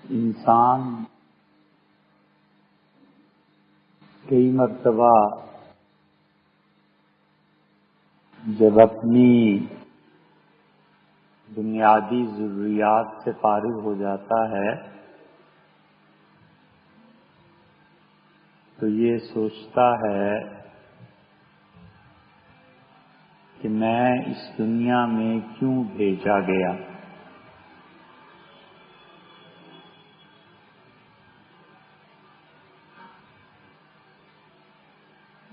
انسان کئی مرتبہ جب اپنی بنیادی ضروریات سے فارغ ہو جاتا ہے تو یہ سوچتا ہے کہ میں اس دنیا میں کیوں بھیجا گیا۔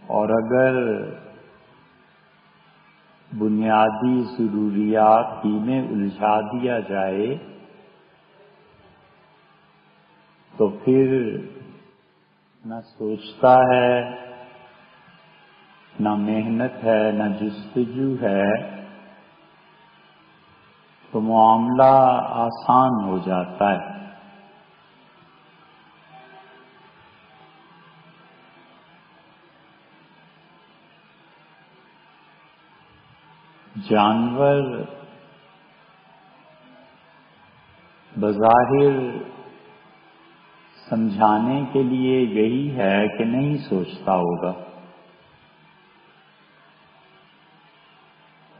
اور اگر بنیادی ضروریات ہی میں الجھا دیا جائے تو پھر نہ سوچتا ہے، نہ محنت ہے، نہ جستجو ہے، تو معاملہ آسان ہو جاتا ہے۔ جانور بظاہر سمجھانے کے لیے یہی ہے کہ نہیں سوچتا ہوگا،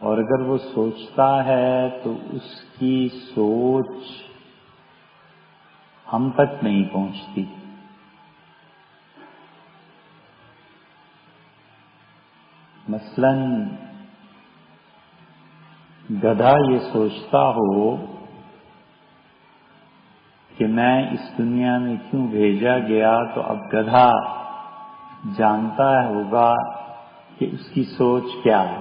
اور اگر وہ سوچتا ہے تو اس کی سوچ ہم تک نہیں پہنچتی۔ مثلاً گدھا یہ سوچتا ہو کہ میں اس دنیا میں کیوں بھیجا گیا، تو اب گدھا جانتا ہوگا کہ اس کی سوچ کیا ہے۔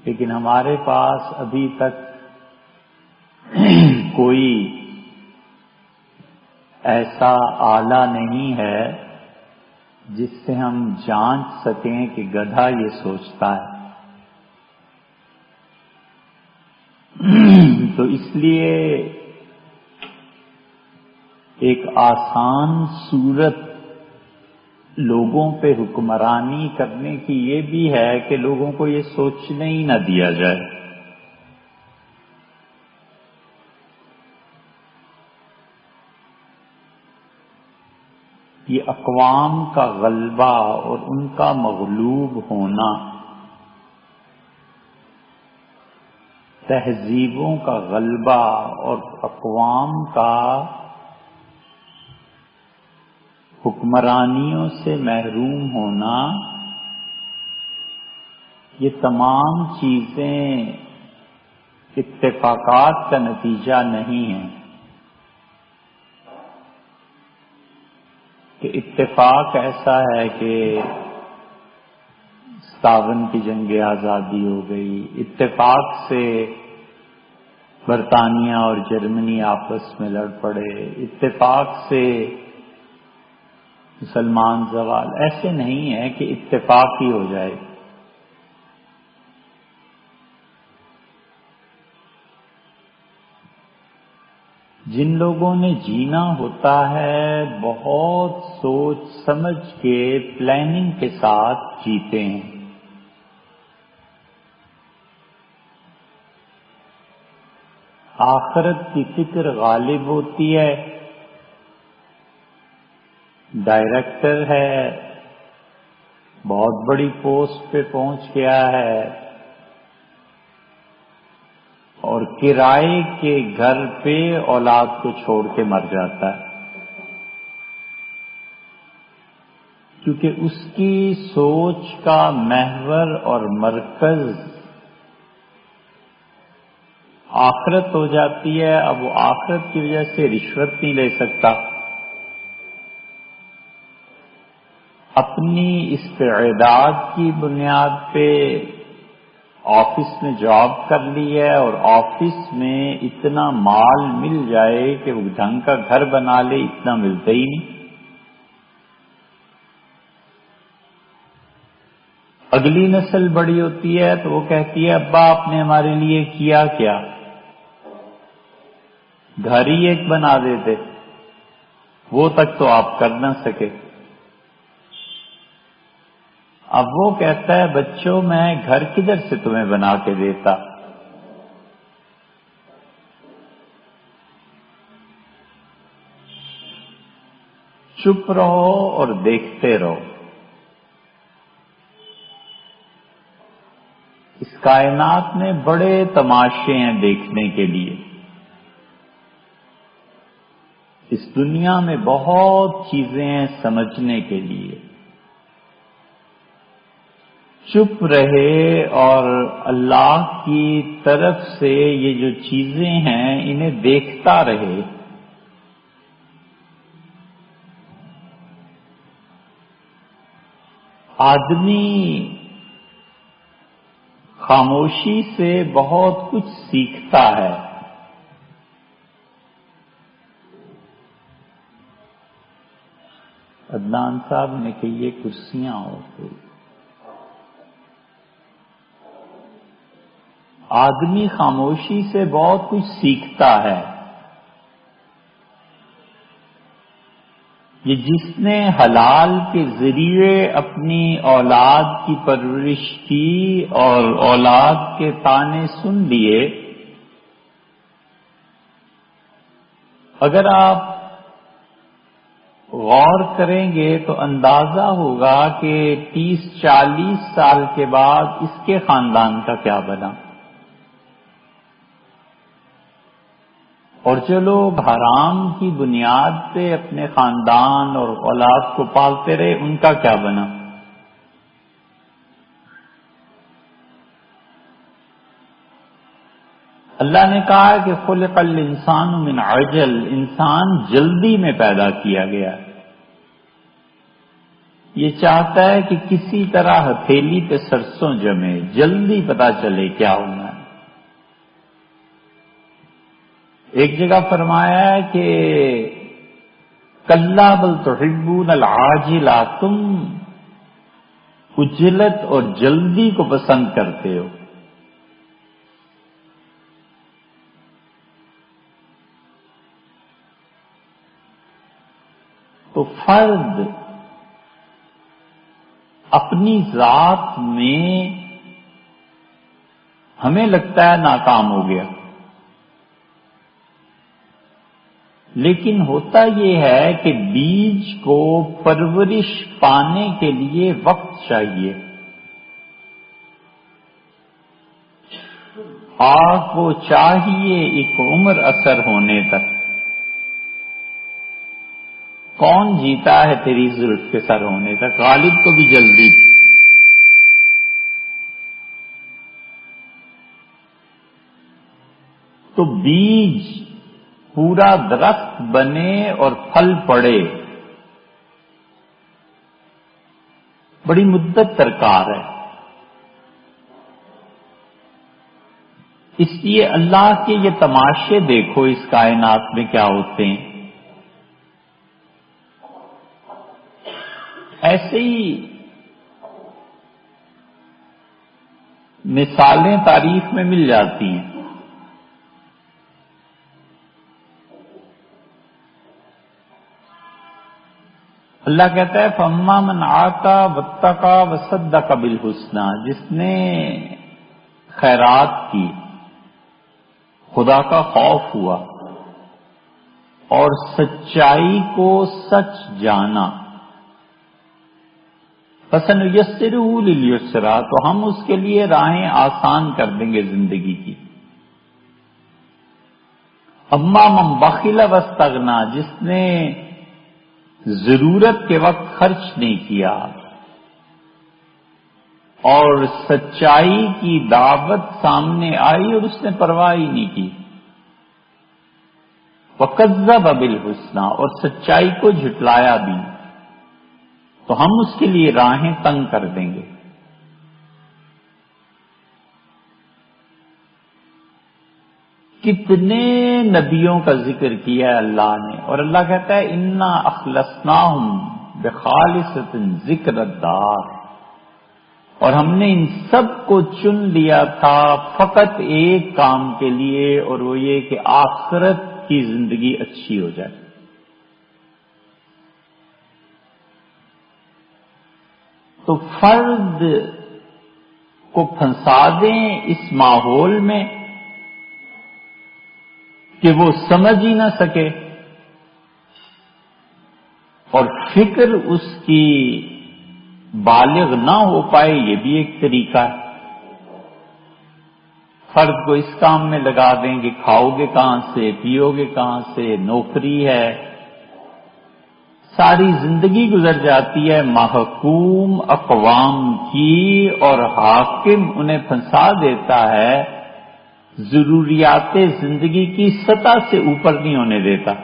لیکن ہمارے پاس ابھی تک کوئی ایسا آلہ نہیں ہے جس سے ہم جانچ سکیں کہ گدھا یہ سوچتا ہے۔ تو اس لیے ایک آسان صورت لوگوں پہ حکمرانی کرنے کی یہ بھی ہے کہ لوگوں کو یہ سوچنے ہی نہ دیا جائے۔ یہ اقوام کا غلبہ اور ان کا مغلوب ہونا، تہذیبوں کا غلبہ اور اقوام کا حکمرانیوں سے محروم ہونا، یہ تمام چیزیں اتفاقات کا نتیجہ نہیں ہیں کہ اتفاق ایسا ہے کہ 57 کی جنگ آزادی ہو گئی، اتفاق سے برطانیہ اور جرمنی آپس میں لڑ پڑے، اتفاق سے مسلمان زوال، ایسے نہیں ہے کہ اتفاق ہی ہو جائے۔ جن لوگوں نے جینا ہوتا ہے بہت سوچ سمجھ کے پلاننگ کے ساتھ جیتے ہیں۔ آخرت کی فکر غالب ہوتی ہے۔ ڈائریکٹر ہے، بہت بڑی پوسٹ پہ پہنچ گیا ہے اور کرائے کے گھر پہ اولاد کو چھوڑ کے مر جاتا ہے، کیونکہ اس کی سوچ کا محور اور مرکز آخرت ہو جاتی ہے۔ اب وہ آخرت کی وجہ سے رشوت نہیں لے سکتا، اپنی استعداد کی بنیاد پہ آفس میں جاب کر لی ہے اور آفس میں اتنا مال مل جائے کہ وہ ڈھنگ کا گھر بنا لے، اتنا ملتا ہی نہیں۔ اگلی نسل بڑی ہوتی ہے تو وہ کہتی ہے ابا آپ نے ہمارے لیے کیا کیا، گھر ہی ایک بنا دیتے، وہ تک تو آپ کر نہ سکے۔ اب وہ کہتا ہے بچوں میں گھر کدھر سے تمہیں بنا کے دیتا، چپ رہو اور دیکھتے رہو. اس کائنات میں بڑے تماشے ہیں دیکھنے کے لیے. اس دنیا میں بہت چیزیں ہیں سمجھنے کے لیے. چپ رہے اور اللہ کی طرف سے یہ جو چیزیں ہیں انہیں دیکھتا رہے. آدمی خاموشی سے بہت کچھ سیکھتا ہے. عدنان صاحب نے کہ یہ کرسیاں ہوتی. آدمی خاموشی سے بہت کچھ سیکھتا ہے. یہ جس نے حلال کے ذریعے اپنی اولاد کی پرورش کی اور اولاد کے طعنے سن لیے، اگر آپ غور کریں گے تو اندازہ ہوگا کہ 30-40 سال کے بعد اس کے خاندان کا کیا بنا. اور جو لوگ حرام کی بنیاد پہ اپنے خاندان اور اولاد کو پالتے رہے ان کا کیا بنا. اللہ نے کہا کہ خلق الانسان من عجل، انسان جلدی میں پیدا کیا گیا. یہ چاہتا ہے کہ کسی طرح ہتھیلی پہ سرسوں جمے، جلدی پتا چلے کیا ہونا ہے. ایک جگہ فرمایا ہے کہ کلا بل تحبون العاجلہ، تم عجلت اور جلدی کو پسند کرتے ہو. تو فرد اپنی ذات میں ہمیں لگتا ہے ناکام ہو گیا، لیکن ہوتا یہ ہے کہ بیج کو پرورش پانے کے لیے وقت چاہیے. آگ کو چاہیے ایک عمر اثر ہونے تک. کون جیتا ہے تیری زلف کے سر ہونے تک؟ غالب کو بھی جلدی. تو بیج پورا درخت بنے اور پھل پڑے بڑی مدت درکار ہے. اس لیے اللہ کے یہ تماشے دیکھو اس کائنات میں کیا ہوتے ہیں. ایسے ہی مثالیں تاریخ میں مل جاتی ہیں. اللہ کہتا ہے فَأَمَّا مَنْ آتَى وَاتَّقَى وَصَدَّقَ بِالْحُسْنَى، جس نے خیرات کی، خدا کا خوف ہوا اور سچائی کو سچ جانا، فَسَنُيَسِّرُهُ لِلْيُسْرَىٰ، تو ہم اس کے لیے راہیں آسان کر دیں گے زندگی کی. اما من بخل واستغنى، جس نے ضرورت کے وقت خرچ نہیں کیا اور سچائی کی دعوت سامنے آئی اور اس نے پرواہ ہی نہیں کی، وَكَذَّبَ بِالْحُسْنَىٰ، اور سچائی کو جھٹلایا بھی، تو ہم اس کے لیے راہیں تنگ کر دیں گے. کتنے نبیوں کا ذکر کیا ہے اللہ نے، اور اللہ کہتا ہے انا اخلصناہم بخالصۃ ذکر الدار، اور ہم نے ان سب کو چن لیا تھا فقط ایک کام کے لیے، اور وہ یہ کہ آخرت کی زندگی اچھی ہو جائے. تو فرد کو پھنسا دیں اس ماحول میں کہ وہ سمجھ ہی نہ سکے، اور فکر اس کی بالغ نہ ہو پائے، یہ بھی ایک طریقہ ہے۔ فرد کو اس کام میں لگا دیں کہ کھاؤ گے کہاں سے، پیو گے کہاں سے، نوکری ہے، ساری زندگی گزر جاتی ہے محکوم اقوام کی، اور حاکم انہیں پھنسا دیتا ہے، ضروریات زندگی کی سطح سے اوپر نہیں ہونے دیتا۔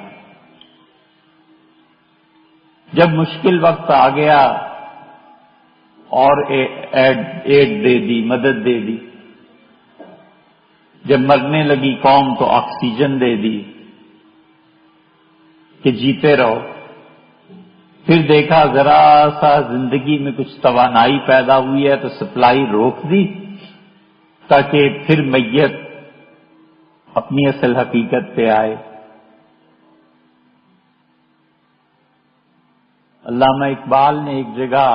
جب مشکل وقت آ گیا اور ایڈ دے دی، مدد دے دی، جب مرنے لگی قوم تو آکسیجن دے دی کہ جیتے رہو، پھر دیکھا ذرا سا زندگی میں کچھ توانائی پیدا ہوئی ہے تو سپلائی روک دی تاکہ پھر میت اپنی اصل حقیقت پہ آئے۔ علامہ اقبال نے ایک جگہ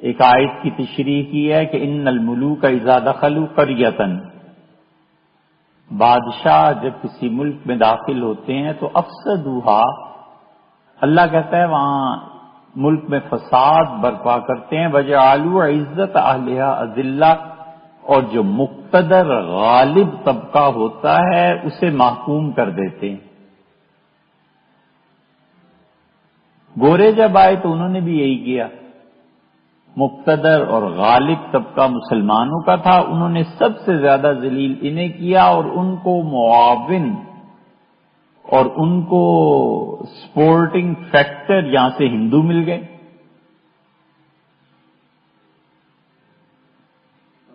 ایک آیت کی تشریح کی ہے کہ ان الملوک اذا دخلوا قریۃ، بادشاہ جب کسی ملک میں داخل ہوتے ہیں تو افسدوہا، اللہ کہتا ہے وہاں ملک میں فساد برپا کرتے ہیں، وجعلوا عزت اہلھا اذلہ، اور جو مقتدر غالب طبقہ ہوتا ہے اسے محکوم کر دیتے ہیں۔ گورے جب آئے تو انہوں نے بھی یہی کیا، مقتدر اور غالب طبقہ مسلمانوں کا تھا، انہوں نے سب سے زیادہ ذلیل انہیں کیا، اور ان کو معاون اور ان کو سپورٹنگ فیکٹر یہاں سے ہندو مل گئے۔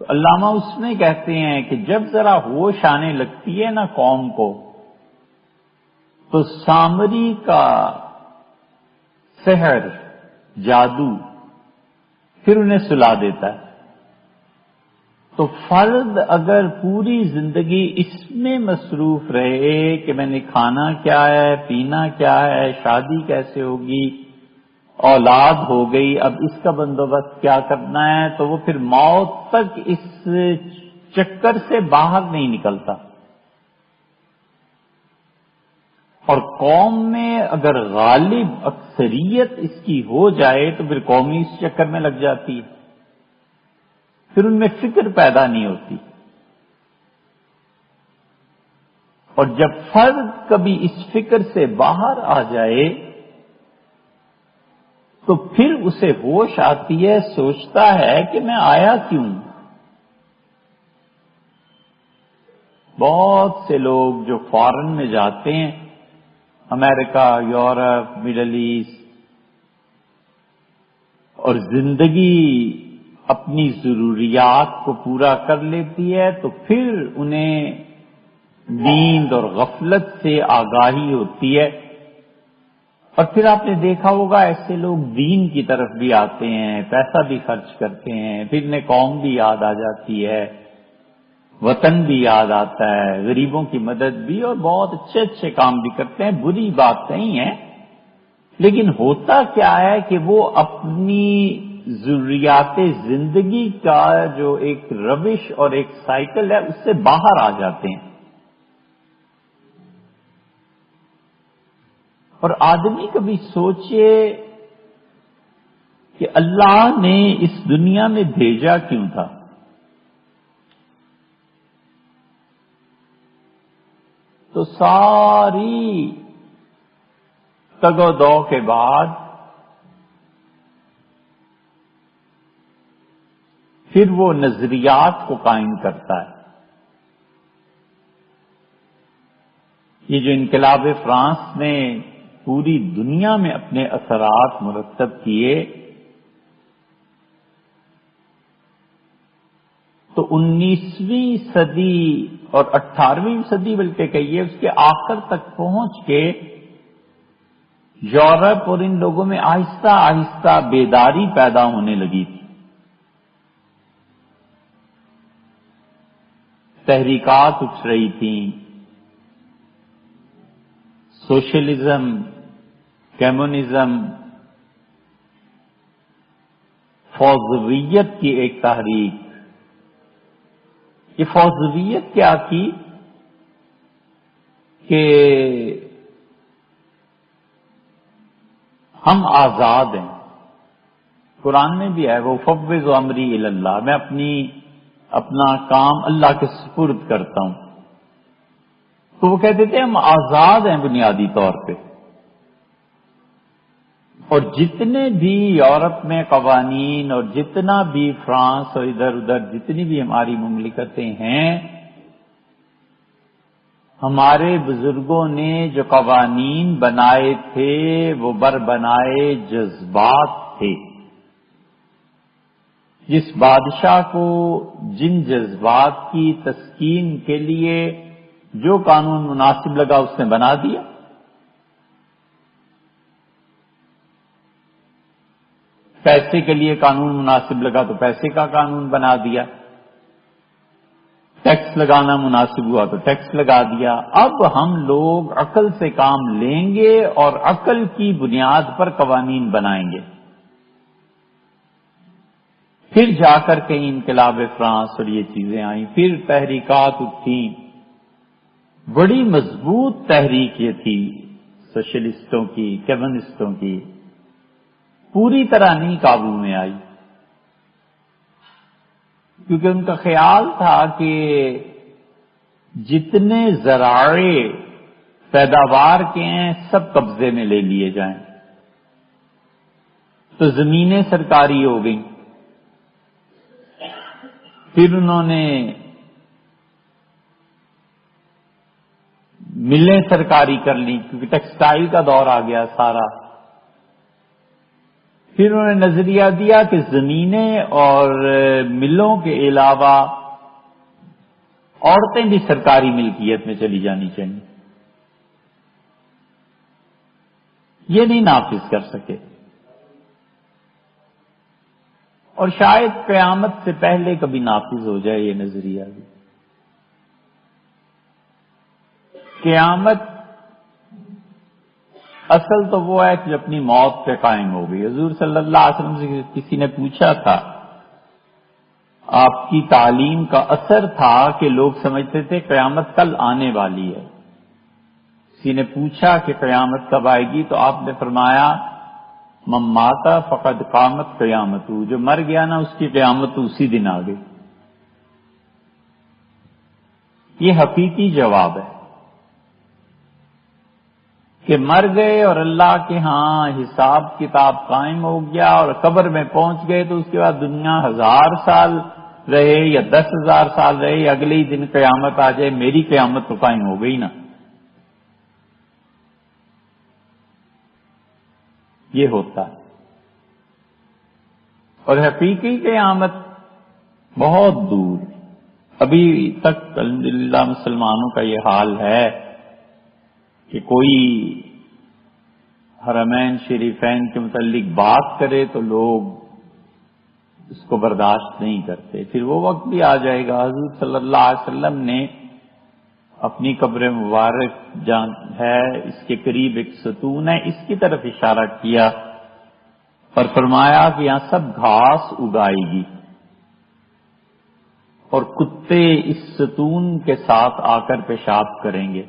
تو علامہ اس میں کہتے ہیں کہ جب ذرا ہوش آنے لگتی ہے نا قوم کو، تو سامری کا سحر، جادو پھر انہیں سلا دیتا ہے۔ تو فرد اگر پوری زندگی اس میں مصروف رہے کہ میں نے کھانا کیا ہے، پینا کیا ہے، شادی کیسے ہوگی، اولاد ہو گئی، اب اس کا بندوبست کیا کرنا ہے، تو وہ پھر موت تک اس چکر سے باہر نہیں نکلتا۔ اور قوم میں اگر غالب اکثریت اس کی ہو جائے تو پھر قوم ہی اس چکر میں لگ جاتی ہے، پھر ان میں فکر پیدا نہیں ہوتی۔ اور جب فرد کبھی اس فکر سے باہر آ جائے تو پھر اسے ہوش آتی ہے، سوچتا ہے کہ میں آیا کیوں۔ بہت سے لوگ جو فارن میں جاتے ہیں، امریکہ، یورپ، مڈل ایسٹ، اور زندگی اپنی ضروریات کو پورا کر لیتی ہے تو پھر انہیں نیند اور غفلت سے آگاہی ہوتی ہے، اور پھر آپ نے دیکھا ہوگا ایسے لوگ دین کی طرف بھی آتے ہیں، پیسہ بھی خرچ کرتے ہیں، پھر انہیں قوم بھی یاد آ جاتی ہے، وطن بھی یاد آتا ہے، غریبوں کی مدد بھی، اور بہت اچھے اچھے کام بھی کرتے ہیں، بری بات نہیں ہے۔ لیکن ہوتا کیا ہے کہ وہ اپنی ضروریات زندگی کا جو ایک روش اور ایک سائیکل ہے اس سے باہر آ جاتے ہیں۔ اور آدمی کبھی سوچے کہ اللہ نے اس دنیا میں بھیجا کیوں تھا؟ تو ساری تگ و دو کے بعد پھر وہ نظریات کو قائم کرتا ہے۔ یہ جو انقلاب فرانس نے پوری دنیا میں اپنے اثرات مرتب کیے، تو 19ویں صدی اور 18ویں صدی بلکہ کہیے اس کے آخر تک پہنچ کے یورپ اور ان لوگوں میں آہستہ آہستہ بیداری پیدا ہونے لگی تھی۔ تحریکات اٹھ رہی تھیں، سوشلزم، کمیونزم، فوضویت کی ایک تحریک۔ یہ فوضویت کیا کی کہ ہم آزاد ہیں. قرآن میں بھی ہے وہ فوض امری الی اللہ، میں اپنا کام اللہ کے سپرد کرتا ہوں. تو وہ کہتے تھے ہم آزاد ہیں بنیادی طور پہ. اور جتنے بھی یورپ میں قوانین اور جتنا بھی فرانس اور ادھر ادھر جتنی بھی ہماری مملکتیں ہیں، ہمارے بزرگوں نے جو قوانین بنائے تھے وہ بنائے جذبات تھے. جس بادشاہ کو جن جذبات کی تسکین کے لیے جو قانون مناسب لگا اس نے بنا دیا. پیسے کے لیے قانون مناسب لگا تو پیسے کا قانون بنا دیا، ٹیکس لگانا مناسب ہوا تو ٹیکس لگا دیا. اب ہم لوگ عقل سے کام لیں گے اور عقل کی بنیاد پر قوانین بنائیں گے. پھر جا کر کہیں انقلاب فرانس اور یہ چیزیں آئیں، پھر تحریکات اٹھیں. بڑی مضبوط تحریک یہ تھی سوشلسٹوں کی، کمیونسٹوں کی، پوری طرح نہیں قابو میں آئی، کیونکہ ان کا خیال تھا کہ جتنے ذرائع پیداوار کے ہیں سب قبضے میں لے لیے جائیں. تو زمینیں سرکاری ہو گئیں. پھر انہوں نے ملیں سرکاری کر لی کیونکہ ٹیکسٹائل کا دور آ گیا سارا. پھر انہوں نے نظریہ دیا کہ زمینیں اور ملوں کے علاوہ عورتیں بھی سرکاری ملکیت میں چلی جانی چاہیے. یہ نہیں نافذ کر سکے اور شاید قیامت سے پہلے کبھی نافذ ہو جائے یہ نظریہ بھی. قیامت اصل تو وہ ہے کہ اپنی موت پہ قائم ہو گئی. حضور صلی اللہ علیہ وسلم سے کسی نے پوچھا تھا، آپ کی تعلیم کا اثر تھا کہ لوگ سمجھتے تھے قیامت کل آنے والی ہے. کسی نے پوچھا کہ قیامت کب آئے گی تو آپ نے فرمایا من مات فقد قامت قیامت، جو مر گیا نا اس کی قیامت اسی دن آ گئی. یہ حقیقی جواب ہے کہ مر گئے اور اللہ کے ہاں حساب کتاب قائم ہو گیا اور قبر میں پہنچ گئے تو اس کے بعد دنیا 1000 سال رہے یا 10,000 سال رہے یا اگلے ہی دن قیامت آ جائے، میری قیامت تو قائم ہو گئی نا. یہ ہوتا ہے. اور حقیقی قیامت بہت دور. ابھی تک الحمدللہ مسلمانوں کا یہ حال ہے کہ کوئی حرمین شریفین کے متعلق بات کرے تو لوگ اس کو برداشت نہیں کرتے. پھر وہ وقت بھی آ جائے گا. حضور صلی اللہ علیہ وسلم نے اپنی قبر مبارک جان ہے اس کے قریب ایک ستون ہے، اس کی طرف اشارہ کیا اور فرمایا کہ یہاں سب گھاس اگائے گی اور کتے اس ستون کے ساتھ آ کر پیشاب کریں گے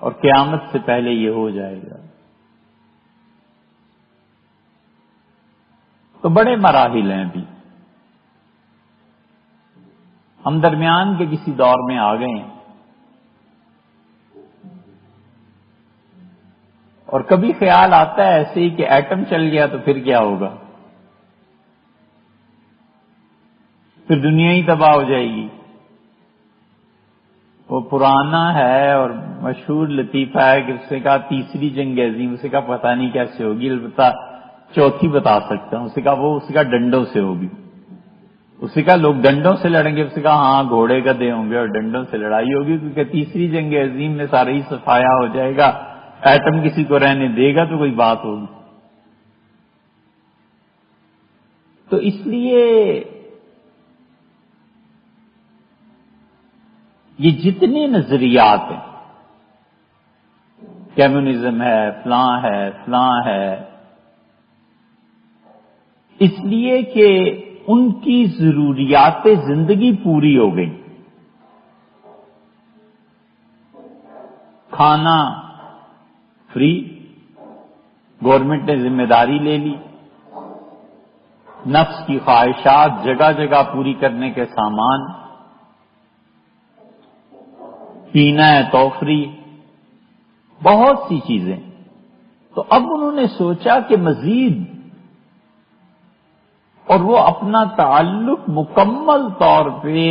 اور قیامت سے پہلے یہ ہو جائے گا. تو بڑے مراحل ہیں. ابھی ہم درمیان کے کسی دور میں آ گئے ہیں اور کبھی خیال آتا ہے ایسے ہی کہ ایٹم چل گیا تو پھر کیا ہوگا، پھر دنیا ہی تباہ ہو جائے گی. وہ پرانا ہے اور مشہور لطیفہ ہے کہ اس نے کہا تیسری جنگ عظیم، اسے کہا پتہ نہیں کیسے ہوگی، البتہ چوتھی بتا سکتا ہوں. اسے کہا وہ اس کا ڈنڈوں سے ہوگی. اسے کہا لوگ ڈنڈوں سے لڑیں گے، اسے کہا ہاں گھوڑے گدھے ہوں گے اور ڈنڈوں سے لڑائی ہوگی، کیونکہ تیسری جنگ عظیم میں سارا ہی صفایا ہو جائے گا، ایٹم کسی کو رہنے دے گا تو کوئی بات ہوگی. تو اس لیے یہ جتنے نظریات ہیں، کمیونزم ہے، فلاں ہے، اس لیے کہ ان کی ضروریات زندگی پوری ہو گئی. کھانا فری، گورنمنٹ نے ذمہ داری لے لی، نفس کی خواہشات جگہ جگہ پوری کرنے کے سامان، پینا ہے توفری، بہت سی چیزیں۔ تو اب انہوں نے سوچا کہ مزید، اور وہ اپنا تعلق مکمل طور پہ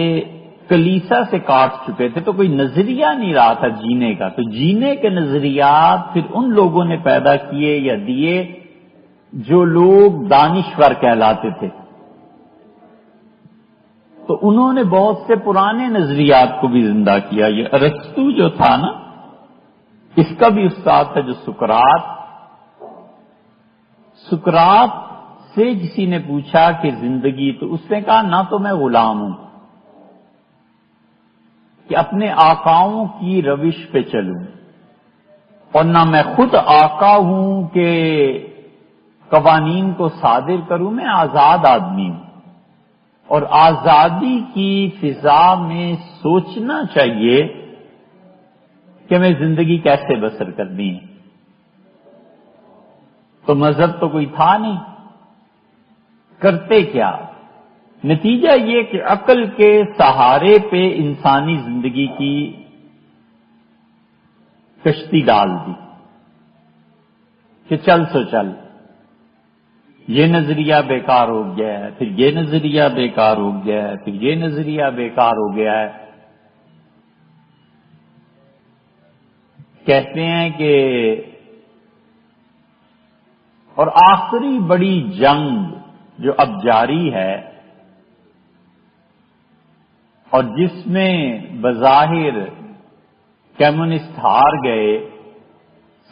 کلیسا سے کاٹ چکے تھے، تو کوئی نظریہ نہیں رہا تھا جینے کا۔ تو جینے کے نظریات پھر ان لوگوں نے پیدا کیے یا دیے جو لوگ دانشور کہلاتے تھے۔ تو انہوں نے بہت سے پرانے نظریات کو بھی زندہ کیا۔ یہ ارسطو جو تھا نا، اس کا بھی استاد تھا جو سقراط سے کسی نے پوچھا کہ زندگی، تو اس نے کہا نہ تو میں غلام ہوں کہ اپنے آقاؤں کی روش پہ چلوں، اور نہ میں خود آقا ہوں کہ قوانین کو صادر کروں، میں آزاد آدمی ہوں، اور آزادی کی فضا میں سوچنا چاہیے کہ میں زندگی کیسے بسر کرنی ہے۔ تو مذہب تو کوئی تھا نہیں، کرتے کیا؟ نتیجہ یہ کہ عقل کے سہارے پہ انسانی زندگی کی کشتی ڈال دی کہ چل سو چل، یہ نظریہ بیکار ہو گیا ہے، پھر یہ نظریہ بیکار ہو گیا ہے، پھر یہ نظریہ بیکار ہو گیا ہے۔ کہتے ہیں کہ اور آخری بڑی جنگ جو اب جاری ہے، اور جس میں بظاہر کمیونسٹ ہار گئے،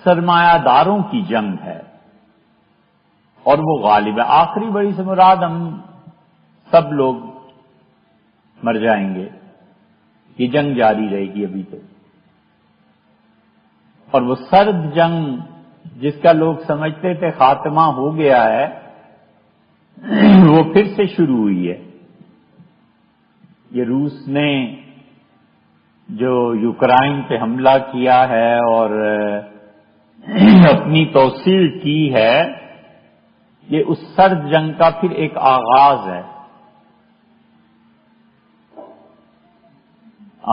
سرمایہ داروں کی جنگ ہے، اور وہ غالب ہے۔ آخری بڑی سے مراد ہم سب لوگ مر جائیں گے، یہ جنگ جاری رہے گی ابھی تک۔ اور وہ سرد جنگ جس کا لوگ سمجھتے تھے خاتمہ ہو گیا ہے، وہ پھر سے شروع ہوئی ہے۔ یہ روس نے جو یوکرائن پہ حملہ کیا ہے اور اپنی توسیع کی ہے، یہ اس سرد جنگ کا پھر ایک آغاز ہے۔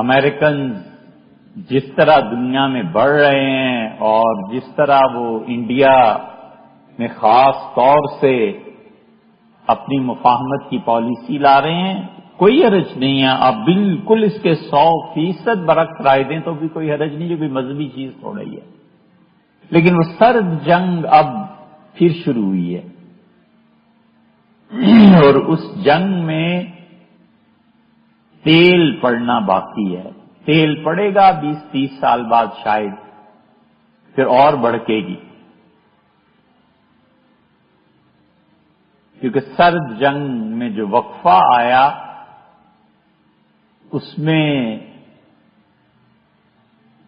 امریکنز جس طرح دنیا میں بڑھ رہے ہیں، اور جس طرح وہ انڈیا میں خاص طور سے اپنی مفاہمت کی پالیسی لا رہے ہیں، کوئی حرج نہیں ہے، آپ بالکل اس کے 100% برعکس رائے دیں تو بھی کوئی حرج نہیں، جو بھی مذہبی چیز ہو رہی ہے۔ لیکن وہ سرد جنگ اب پھر شروع ہوئی ہے، اور اس جنگ میں تیل پڑنا باقی ہے۔ تیل پڑے گا 20-30 سال بعد شاید، پھر اور بڑھکے گی، کیونکہ سرد جنگ میں جو وقفہ آیا اس میں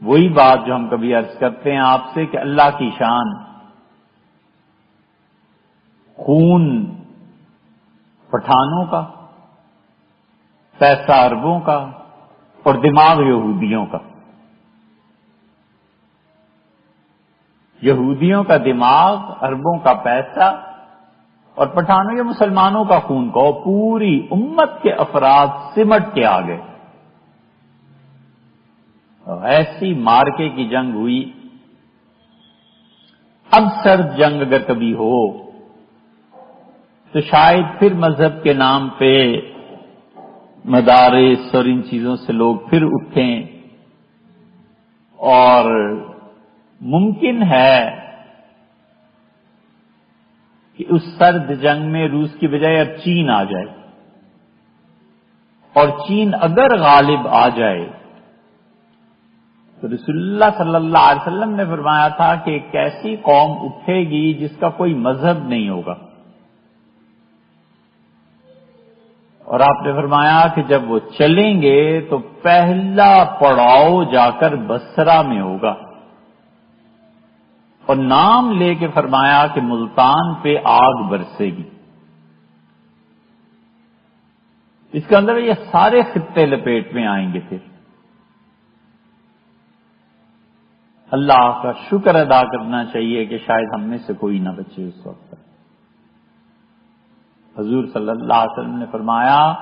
وہی بات جو ہم کبھی عرض کرتے ہیں آپ سے کہ اللہ کی شان، خون پٹھانوں کا، پیسہ عربوں کا، اور دماغ یہودیوں کا۔ یہودیوں کا دماغ، عربوں کا پیسہ، اور پٹھانوں یا مسلمانوں کا خون کو پوری امت کے افراد سمٹ کے آ گئے۔ ایسی مارکے کی جنگ ہوئی۔ اب سرد جنگ اگر کبھی ہو تو شاید پھر مذہب کے نام پہ مدارس اور ان چیزوں سے لوگ پھر اٹھیں، اور ممکن ہے کہ اس سرد جنگ میں روس کی بجائے اب چین آ جائے، اور چین اگر غالب آ جائے تو رسول اللہ صلی اللہ علیہ وسلم نے فرمایا تھا کہ ایک ایسی قوم اٹھے گی جس کا کوئی مذہب نہیں ہوگا، اور آپ نے فرمایا کہ جب وہ چلیں گے تو پہلا پڑاؤ جا کر بصرہ میں ہوگا، اور نام لے کے فرمایا کہ ملتان پہ آگ برسے گی۔ اس کے اندر یہ سارے خطے لپیٹ میں آئیں گے پھر، اللہ کا شکر ادا کرنا چاہیے کہ شاید ہم میں سے کوئی نہ بچے اس وقت. حضور صلی اللہ علیہ وسلم نے فرمایا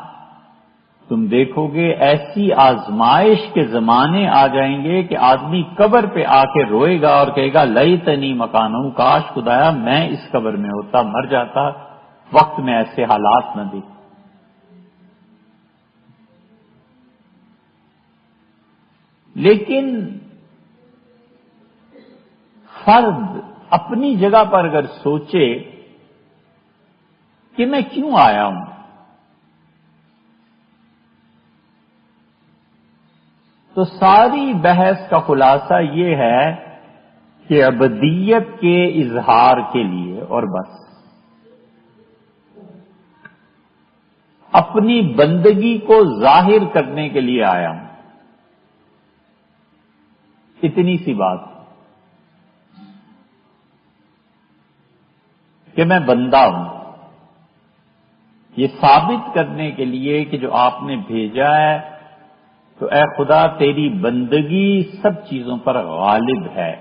تم دیکھو گے ایسی آزمائش کے زمانے آ جائیں گے کہ آدمی قبر پہ آ کے روئے گا اور کہے گا لیتنی مکانہ، کاش خدایا میں اس قبر میں ہوتا، مر جاتا وقت میں ایسے حالات نہ دیکھ. لیکن فرد اپنی جگہ پر اگر سوچے کہ میں کیوں آیا ہوں، تو ساری بحث کا خلاصہ یہ ہے کہ ابدیت کے اظہار کے لیے اور بس، اپنی بندگی کو ظاہر کرنے کے لیے آیا ہوں. اتنی سی بات کہ میں بندہ ہوں، یہ ثابت کرنے کے لیے کہ جو آپ نے بھیجا ہے تو اے خدا تیری بندگی سب چیزوں پر غالب ہے.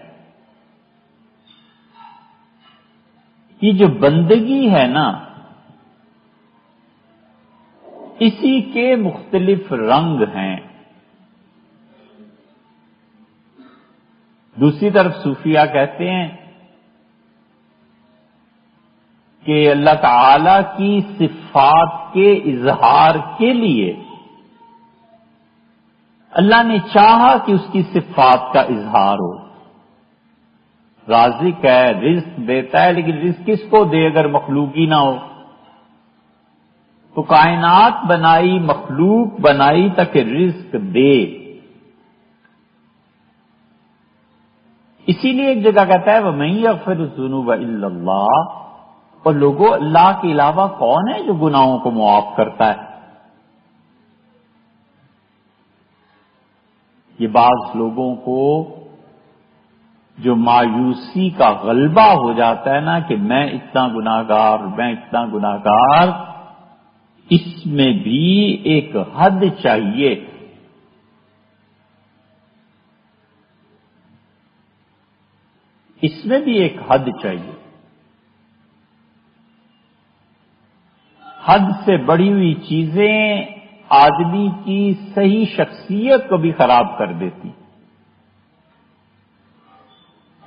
یہ جو بندگی ہے نا، اسی کے مختلف رنگ ہیں. دوسری طرف صوفیہ کہتے ہیں کہ اللہ تعالی کی صفات کے اظہار کے لیے اللہ نے چاہا کہ اس کی صفات کا اظہار ہو. رازق ہے، رزق دیتا ہے، لیکن رزق کس کو دے اگر مخلوق ہی نہ ہو؟ تو کائنات بنائی، مخلوق بنائی تاکہ رزق دے. اسی لیے ایک جگہ کہتا ہے وَمَن يَغْفِرُ الذُّنُوبَ إِلَّا اللَّهُ، اور لوگوں اللہ کے علاوہ کون ہے جو گناہوں کو معاف کرتا ہے؟ یہ بعض لوگوں کو جو مایوسی کا غلبہ ہو جاتا ہے نا کہ میں اتنا گناہگار، اس میں بھی ایک حد چاہیے. اس میں بھی ایک حد چاہیے. حد سے بڑھی ہوئی چیزیں آدمی کی صحیح شخصیت کو بھی خراب کر دیتی.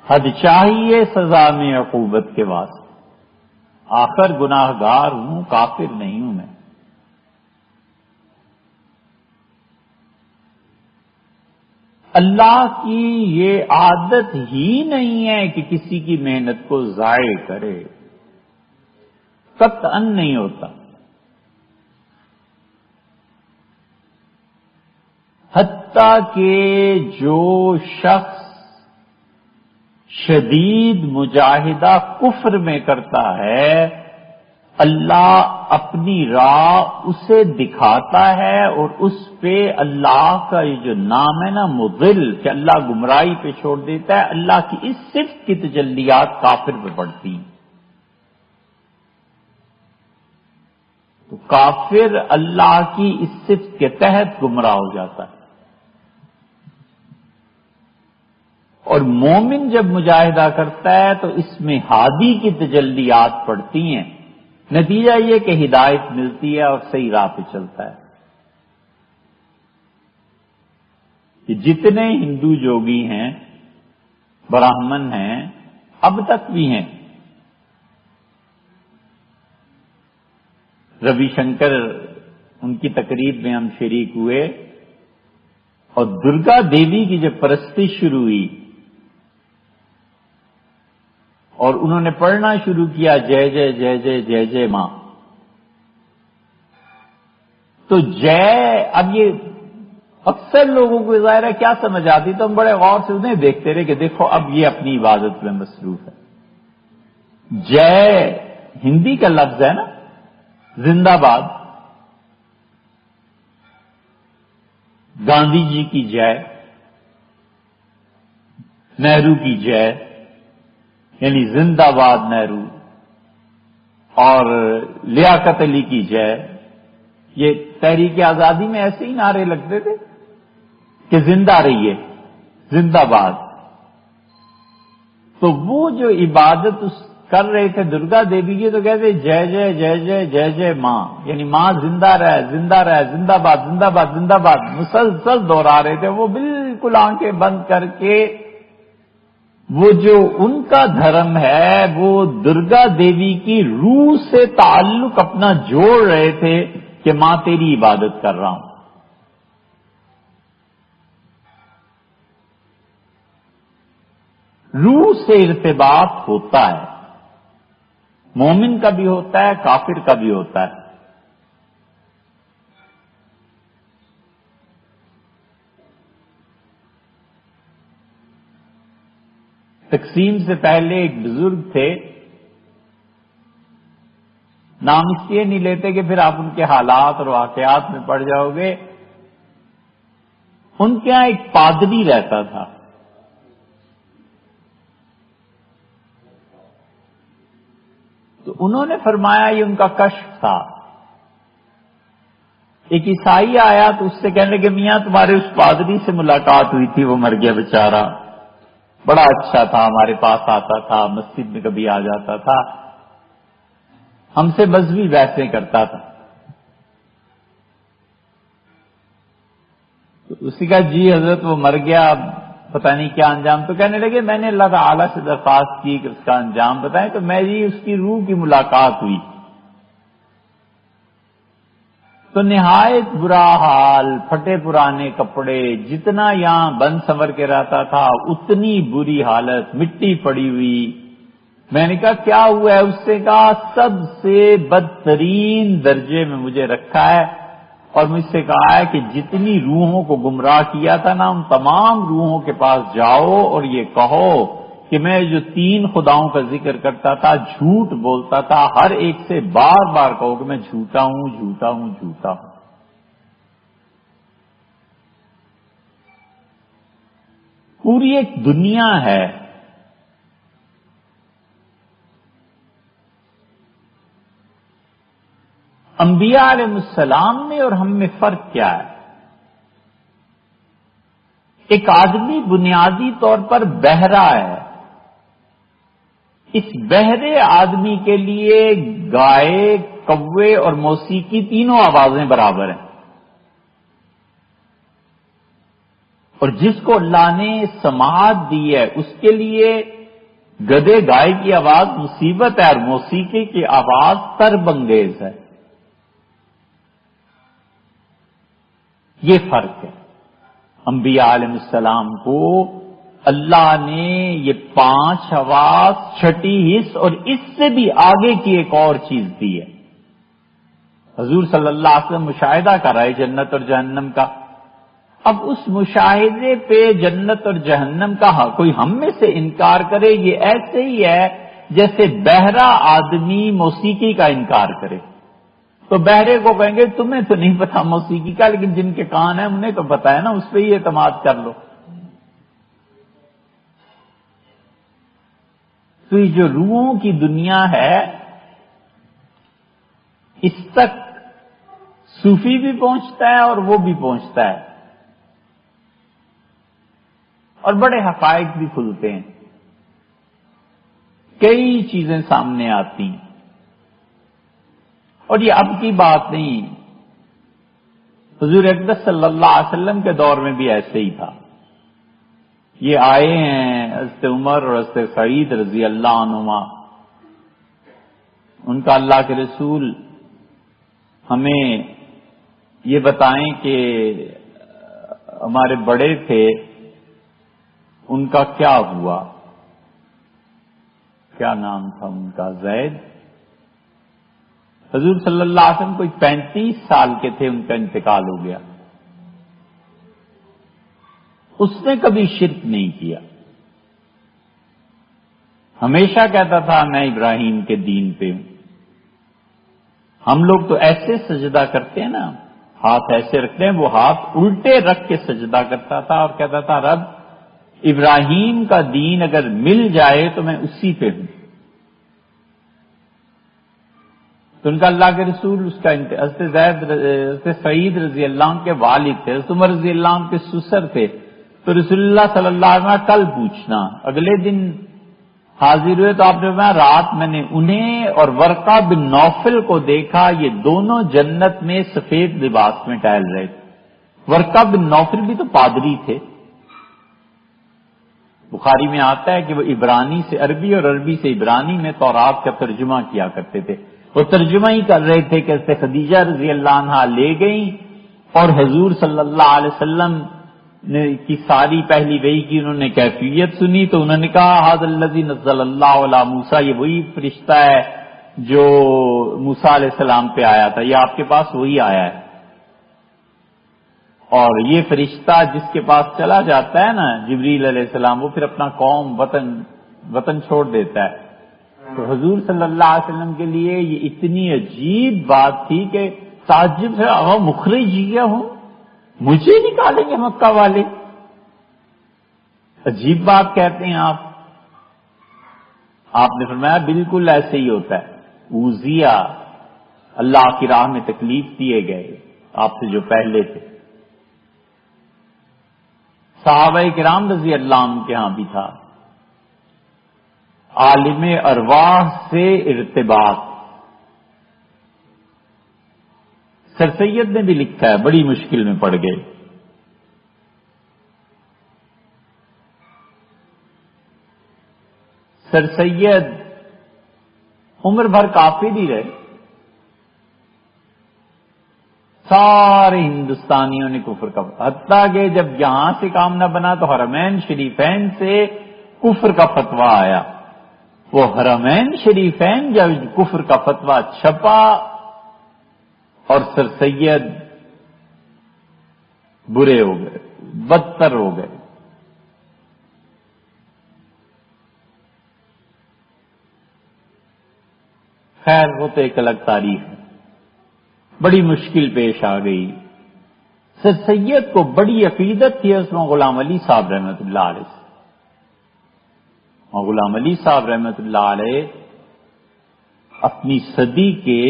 حد چاہیے سزا میں عقوبت کے واسطے. آخر گناہگار ہوں، کافر نہیں ہوں میں. اللہ کی یہ عادت ہی نہیں ہے کہ کسی کی محنت کو ضائع کرے، قطعاً نہیں ہوتا. حتیٰ کہ جو شخص شدید مجاہدہ کفر میں کرتا ہے، اللہ اپنی راہ اسے دکھاتا ہے اور اس پہ اللہ کا یہ جو نام ہے نا مضل، کہ اللہ گمراہی پہ چھوڑ دیتا ہے، اللہ کی اس صفت کی تجلیات کافر پہ پڑتی ہیں. تو کافر اللہ کی اس صفت کے تحت گمراہ ہو جاتا ہے. اور مومن جب مجاہدہ کرتا ہے تو اس میں ہادی کی تجلیات پڑتی ہیں. نتیجہ یہ کہ ہدایت ملتی ہے اور صحیح راہ پہ چلتا ہے. کہ جتنے ہندو جوگی ہیں، براہمن ہیں، اب تک بھی ہیں. روی شنکر ان کی تقریب میں ہم شریک ہوئے اور درگا دیوی کی جب پرستی شروع ہوئی اور انہوں نے پڑھنا شروع کیا جے جے جے جے جے جے ماں، تو جے، اب یہ اکثر لوگوں کو ظاہر ہے کیا سمجھ آتی، تو ہم بڑے غور سے انہیں دیکھتے رہے کہ دیکھو اب یہ اپنی عبادت میں مصروف ہے. جے ہندی کا لفظ ہے نا، زندہ باد. گاندھی جی کی جے، نہرو کی جے، یعنی زندہ باد نہرو، اور لیاقت علی کی جے. یہ تحریک آزادی میں ایسے ہی نعرے لگتے تھے کہ زندہ رہیے، زندہ باد. تو وہ جو عبادت کر رہے تھے درگا دیوی کی، تو کہتے جے جے جے جے جے جے ماں، یعنی ماں زندہ رہے زندہ رہے، زندہ باد زندہ باد زندہ باد، مسلسل دوہرا رہے تھے۔ وہ بالکل آنکھیں بند کر کے وہ جو ان کا دھرم ہے وہ درگا دیوی کی روح سے تعلق اپنا جوڑ رہے تھے کہ ماں تیری عبادت کر رہا ہوں۔ روح سے ارتباط ہوتا ہے، مومن کا بھی ہوتا ہے، کافر کا بھی ہوتا ہے۔ تقسیم سے پہلے ایک بزرگ تھے، نام اس لیے نہیں لیتے کہ پھر آپ ان کے حالات اور واقعات میں پڑ جاؤ گے۔ ان کے یہاں ایک پادری رہتا تھا، تو انہوں نے فرمایا، یہ ان کا کشف تھا، ایک عیسائی آیا تو اس سے کہنے لگے میاں تمہارے اس پادری سے ملاقات ہوئی تھی، وہ مر گیا بیچارہ، بڑا اچھا تھا، ہمارے پاس آتا تھا، مسجد میں کبھی آ جاتا تھا، ہم سے مذہبی بحثیں کرتا تھا۔ تو اسی کا جی حضرت وہ مر گیا، اب پتہ نہیں کیا انجام۔ تو کہنے لگے میں نے اللہ تعالیٰ سے درخواست کی کہ اس کا انجام بتائیں، تو میری اس کی روح کی ملاقات ہوئی تو نہایت برا حال، پھٹے پرانے کپڑے، جتنا یہاں بند سنور کے رہتا تھا اتنی بری حالت، مٹی پڑی ہوئی۔ میں نے کہا کیا ہوا ہے؟ اس سے کہا سب سے بدترین درجے میں مجھے رکھا ہے، اور مجھ سے کہا ہے کہ جتنی روحوں کو گمراہ کیا تھا نا، ان تمام روحوں کے پاس جاؤ اور یہ کہو کہ میں جو 3 خداؤں کا ذکر کرتا تھا، جھوٹ بولتا تھا، ہر ایک سے بار بار کہو کہ میں جھوٹا ہوں جھوٹا ہوں جھوٹا ہوں۔ پوری ایک دنیا ہے، انبیاء علیہ السلام میں اور ہم میں فرق کیا ہے؟ ایک آدمی بنیادی طور پر بہرا ہے، اس بہرے آدمی کے لیے گائے، کوے اور موسیقی تینوں آوازیں برابر ہیں، اور جس کو اللہ نے سماعت دی ہے اس کے لیے گدے گائے کی آواز مصیبت ہے اور موسیقی کی آواز طرب انگیز ہے۔ یہ فرق ہے۔ انبیاء علیہ السلام کو اللہ نے یہ 5 حواس، 6ٹھی حس اور اس سے بھی آگے کی ایک اور چیز دی ہے۔ حضور صلی اللہ علیہ وسلم مشاہدہ کر رہے جنت اور جہنم کا، اب اس مشاہدے پہ جنت اور جہنم کا کوئی ہم میں سے انکار کرے، یہ ایسے ہی ہے جیسے بہرا آدمی موسیقی کا انکار کرے۔ تو بہرے کو کہیں گے تمہیں تو نہیں پتا موسیقی کا، لیکن جن کے کان ہیں انہیں تو پتا ہے نا، اس پہ ہی اعتماد کر لو۔ تو یہ جو روحوں کی دنیا ہے، اس تک صوفی بھی پہنچتا ہے اور وہ بھی پہنچتا ہے، اور بڑے حقائق بھی کھلتے ہیں، کئی چیزیں سامنے آتی ہیں۔ اور یہ اب کی بات نہیں، حضور اقدس صلی اللہ علیہ وسلم کے دور میں بھی ایسے ہی تھا۔ یہ آئے ہیں حضرت عمر اور حضرت سعید رضی اللہ عنہما، ان کا اللہ کے رسول ہمیں یہ بتائیں کہ ہمارے بڑے تھے، ان کا کیا ہوا، کیا نام تھا ان کا؟ زید۔ حضور صلی اللہ علیہ وسلم کوئی 35 سال کے تھے، ان کا انتقال ہو گیا۔ اس نے کبھی شرک نہیں کیا، ہمیشہ کہتا تھا میں ابراہیم کے دین پہ ہوں۔ ہم لوگ تو ایسے سجدہ کرتے ہیں نا، ہاتھ ایسے رکھتے ہیں، وہ ہاتھ الٹے رکھ کے سجدہ کرتا تھا اور کہتا تھا رب ابراہیم کا دین اگر مل جائے تو میں اسی پہ ہوں۔ تو ان کا اللہ کے رسول اس کا حضرت سعید رضی اللہ عنہ کے والد تھے، حضرت عمر رضی اللہ عنہ کے سسر تھے۔ تو رسول اللہ صلی اللہ علیہ وسلم کل پوچھنا، اگلے دن حاضر ہوئے تو آپ نے فرمایا رات میں نے انہیں اور ورقہ بن نوفل کو دیکھا، یہ دونوں جنت میں سفید لباس میں ٹہل رہے تھے۔ ورقہ بن نوفل بھی تو پادری تھے، بخاری میں آتا ہے کہ وہ عبرانی سے عربی اور عربی سے عبرانی میں تورات کا ترجمہ کیا کرتے تھے۔ وہ ترجمہ ہی کر رہے تھے کہ خدیجہ رضی اللہ عنہا لے گئیں اور حضور صلی اللہ علیہ وسلم نے کی ساری پہلی وحی کی انہوں نے کیفیت سنی تو انہوں نے کہا ھذا الذی نزل اللہ علی موسیٰ، یہ وہی فرشتہ ہے جو موسیٰ علیہ السلام پہ آیا تھا، یہ آپ کے پاس وہی آیا ہے۔ اور یہ فرشتہ جس کے پاس چلا جاتا ہے نا جبریل علیہ السلام، وہ پھر اپنا قوم وطن چھوڑ دیتا ہے۔ تو حضور صلی اللہ علیہ وسلم کے لیے یہ اتنی عجیب بات تھی کہ تعجب سے مخرج کیا ہوں، مجھے نکالیں گے مکہ والے، عجیب بات کہتے ہیں آپ نے فرمایا بالکل ایسے ہی ہوتا ہے۔ اوذیہ اللہ کی راہ میں تکلیف دیے گئے آپ سے جو پہلے تھے، صحابہ کرام رضی اللہ عنہ کے ہاں بھی تھا، عالم ارواح سے ارتباط۔ سر سید نے بھی لکھا ہے، بڑی مشکل میں پڑ گئے۔ سر سید عمر بھر کافر ہی رہے، سارے ہندوستانیوں نے کفر کا، حتیٰ کہ جب یہاں سے کام نہ بنا تو حرمین شریفین سے کفر کا فتویٰ آیا۔ وہ حرمین شریفین جب کفر کا فتویٰ چھپا اور سر سید برے ہو گئے، بدتر ہو گئے۔ خیر وہ تو ایک الگ تاریخ ہے، بڑی مشکل پیش آ گئی۔ سر سید کو بڑی عقیدت تھی اس میں غلام علی صاحب رحمۃ اللہ علیہ سے، اور غلام علی صاحب رحمۃ اللہ علیہ اپنی صدی کے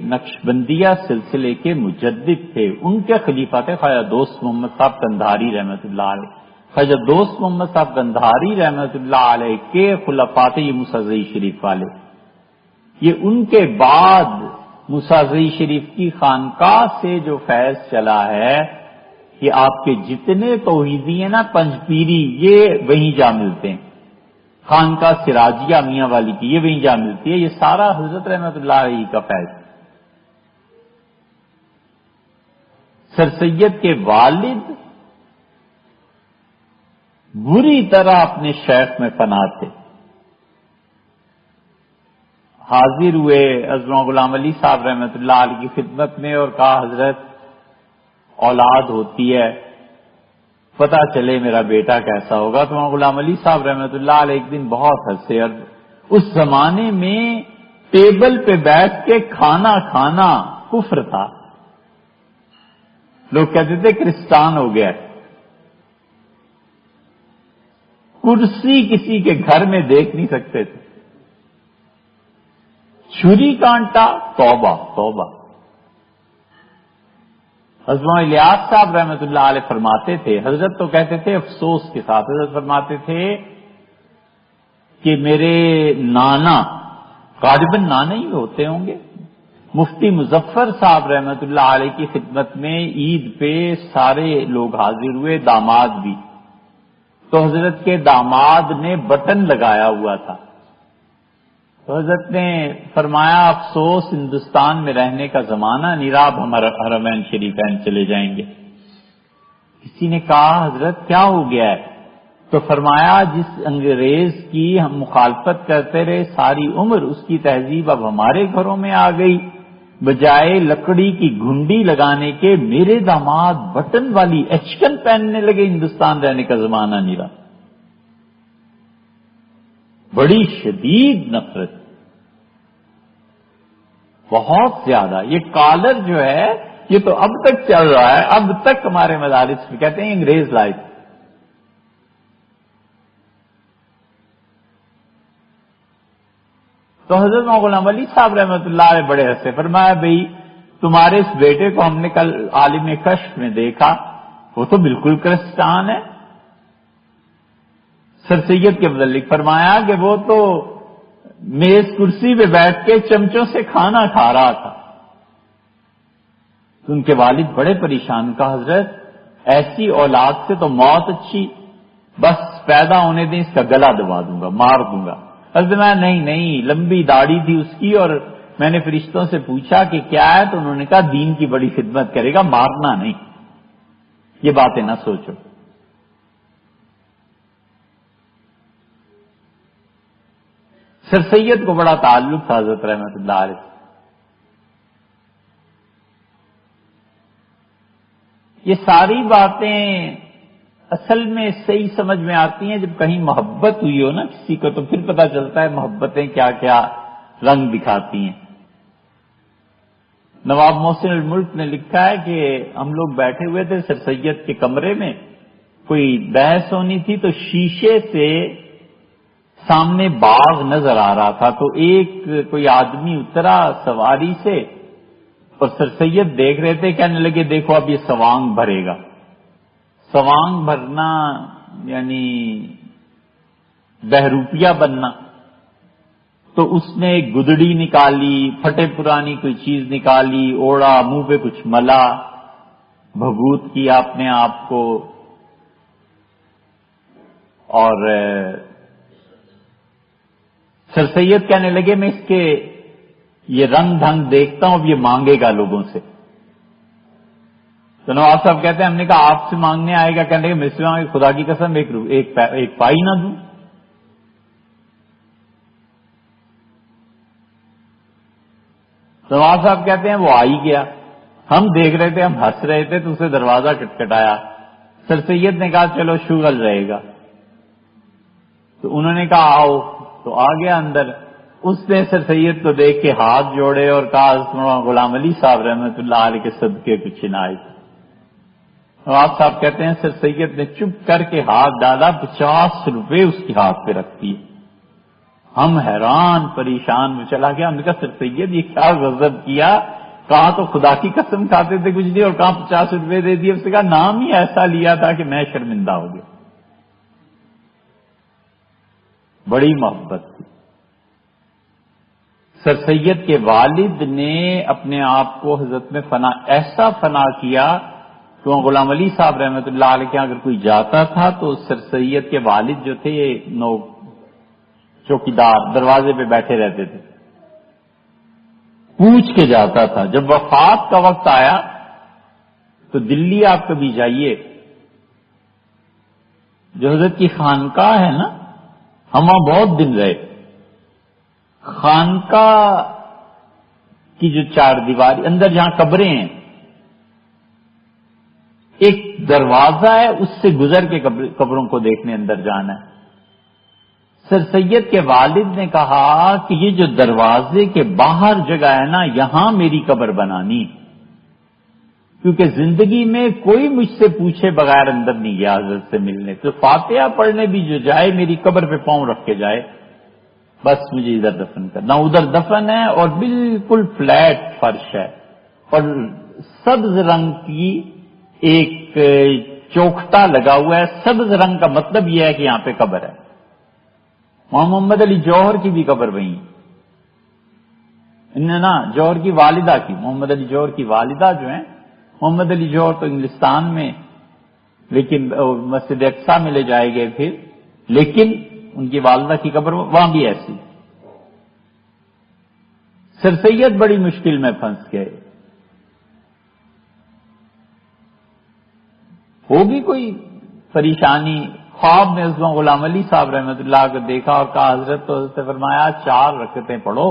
نقشبندیہ سلسلے کے مجدد تھے۔ ان کے خلیفہ تھے خواجہ دوست محمد صاحب قندھاری رحمۃ اللہ علیہ۔ خواجہ دوست محمد صاحب قندھاری رحمۃ اللہ علیہ کے خلفاء تھے یہ موسیٰ شریف والے۔ یہ ان کے بعد موسیٰ شریف کی خانقاہ سے جو فیض چلا ہے کہ آپ کے جتنے توحیدی ہیں نا پنج پیری، یہ وہیں جا ملتے ہیں۔ خانقاہ سراجیہ میاں والی کی یہ وہیں جا ملتی ہے، یہ سارا حضرت رحمت اللہ علیہ کا فیض۔ سر سید کے والد بری طرح اپنے شیخ میں فنا تھے۔ حاضر ہوئے عظمہ غلام علی صاحب رحمۃ اللہ علیہ کی خدمت میں اور کہا حضرت اولاد ہوتی ہے، پتہ چلے میرا بیٹا کیسا ہوگا۔ تو غلام علی صاحب رحمۃ اللہ علیہ ایک دن بہت ہنسے، اور اس زمانے میں ٹیبل پہ بیٹھ کے کھانا کھانا کفر تھا، لوگ کہتے تھے کرسچان ہو گیا۔ کرسی کسی کے گھر میں دیکھ نہیں سکتے تھے، چھری کانٹا، توبہ توبہ۔ حضرت الیاس صاحب رحمۃ اللہ علیہ فرماتے تھے، حضرت تو کہتے تھے افسوس کے ساتھ، حضرت فرماتے تھے کہ میرے نانا، غالباً نانا ہی ہوتے ہوں گے، مفتی مظفر صاحب رحمۃ اللہ علیہ کی خدمت میں عید پہ سارے لوگ حاضر ہوئے، داماد بھی۔ تو حضرت کے داماد نے بٹن لگایا ہوا تھا، تو حضرت نے فرمایا افسوس ہندوستان میں رہنے کا زمانہ نہیں رہا، اب ہمارا حرمین شریفین چلے جائیں گے۔ کسی نے کہا حضرت کیا ہو گیا ہے؟ تو فرمایا جس انگریز کی ہم مخالفت کرتے رہے ساری عمر، اس کی تہذیب اب ہمارے گھروں میں آ گئی، بجائے لکڑی کی گھنڈی لگانے کے میرے داماد بٹن والی ایچکن پہننے لگے، ہندوستان رہنے کا زمانہ نہیں رہا۔ بڑی شدید نفرت، بہت زیادہ۔ یہ کالر جو ہے یہ تو اب تک چل رہا ہے، اب تک ہمارے مدارس میں کہتے ہیں انگریز لائے۔ تو حضرت غلام علی صاحب رحمۃ اللہ علیہ بڑے ہنسے، فرمایا بھئی تمہارے اس بیٹے کو ہم نے کل عالم کشف میں دیکھا، وہ تو بالکل کرسچان ہے۔ سر سید کے متعلق فرمایا کہ وہ تو میز کرسی پہ بیٹھ کے چمچوں سے کھانا کھا رہا تھا. تو ان کے والد بڑے پریشان. کہا حضرت ایسی اولاد سے تو موت اچھی، بس پیدا ہونے دیں، اس کا گلا دبا دوں گا، مار دوں گا. حضرت میں نہیں، لمبی داڑھی تھی اس کی، اور میں نے فرشتوں سے پوچھا کہ کیا ہے، تو انہوں نے کہا دین کی بڑی خدمت کرے گا، مارنا نہیں. یہ باتیں نہ سوچو. سر سید کو بڑا تعلق تھا حضرت رحمت اللہ علیہ. یہ ساری باتیں اصل میں صحیح سمجھ میں آتی ہیں جب کہیں محبت ہوئی ہو نا کسی کو، تو پھر پتہ چلتا ہے محبتیں کیا کیا رنگ دکھاتی ہیں. نواب محسن الملک نے لکھا ہے کہ ہم لوگ بیٹھے ہوئے تھے سر سید کے کمرے میں، کوئی بحث ہونی تھی، تو شیشے سے سامنے باغ نظر آ رہا تھا. تو کوئی آدمی اترا سواری سے، اور سر سید دیکھ رہے تھے، کہنے لگے دیکھو اب یہ سوانگ بھرے گا. سوانگ بھرنا یعنی بہروپیہ بننا. تو اس نے ایک گدڑی نکالی، پھٹے پرانی کوئی چیز نکالی، اوڑا، منہ پہ کچھ ملا، بھبوت کیا اپنے آپ کو، اور سر سید کہنے لگے میں اس کے یہ رنگ ڈھنگ دیکھتا ہوں، اب یہ مانگے گا لوگوں سے. تو نواب صاحب کہتے ہیں ہم نے کہا آپ سے مانگنے آئے گا؟ کہنے لگے میں سے مانگے، خدا کی قسم ایک پائی نہ دوں. نواب صاحب کہتے ہیں وہ آ ہی گیا. ہم دیکھ رہے تھے، ہم ہنس رہے تھے، تو اسے دروازہ کٹکھٹایا. سر سید نے کہا چلو شغل رہے گا. تو انہوں نے کہا آؤ، تو آ گیا اندر. اس نے سر سید کو دیکھ کے ہاتھ جوڑے اور کہا غلام علی صاحب رحمت اللہ علیہ کے صدقے کچھ عنایت. نواب صاحب کہتے ہیں سر سید نے چپ کر کے ہاتھ ڈالا، 50 روپے اس کے ہاتھ پہ رکھ دیے. ہم حیران پریشان میں چلا گیا. ہم نے کہا سر سید یہ کیا غضب کیا؟ کہا تو خدا کی قسم کھاتے تھے کچھ نہیں، اور کہاں 50 روپے دے دیے. اس نے کہا نام ہی ایسا لیا تھا کہ میں شرمندہ ہو گیا. بڑی محبت تھی. سر سید کے والد نے اپنے آپ کو حضرت میں ایسا فنا کیا کہ غلام علی صاحب رحمت اللہ علیہ کے اگر کوئی جاتا تھا تو سر سید کے والد جو تھے یہ چوکیدار دروازے پہ بیٹھے رہتے تھے، پوچھ کے جاتا تھا. جب وفات کا وقت آیا تو دلی آپ کبھی جائیے، جو حضرت کی خانقاہ ہے نا، ہم وہاں بہت دن رہے. خانقاہ کی جو 4 دیواری اندر جہاں قبریں ہیں، ایک دروازہ ہے، اس سے گزر کے قبروں کو دیکھنے اندر جانا ہے. سر سید کے والد نے کہا کہ یہ جو دروازے کے باہر جگہ ہے نا، یہاں میری قبر بنانی، کیونکہ زندگی میں کوئی مجھ سے پوچھے بغیر اندر نہیں گیا حضرت سے ملنے. تو فاتحہ پڑھنے بھی جو جائے میری قبر پہ پاؤں رکھ کے جائے، بس مجھے ادھر دفن کرنا. ادھر دفن ہے اور بالکل فلیٹ فرش ہے، اور سبز رنگ کی ایک چوکھٹا لگا ہوا ہے. سبز رنگ کا مطلب یہ ہے کہ یہاں پہ قبر ہے. محمد علی جوہر کی بھی قبر وہیں، نا جوہر کی والدہ کی، محمد علی جوہر کی والدہ جو ہیں، محمد علی جوہر تو انگلستان میں، لیکن مسجد اقصی میں لے جائے گئے پھر، لیکن ان کی والدہ کی قبر وہاں بھی ایسی. سر سید بڑی مشکل میں پھنس گئے. ہوگی کوئی پریشانی. خواب میں اس وقت غلام علی صاحب رحمت اللہ کو دیکھا اور کہا حضرت، تو حضرت نے فرمایا 4 رکعتیں پڑھو،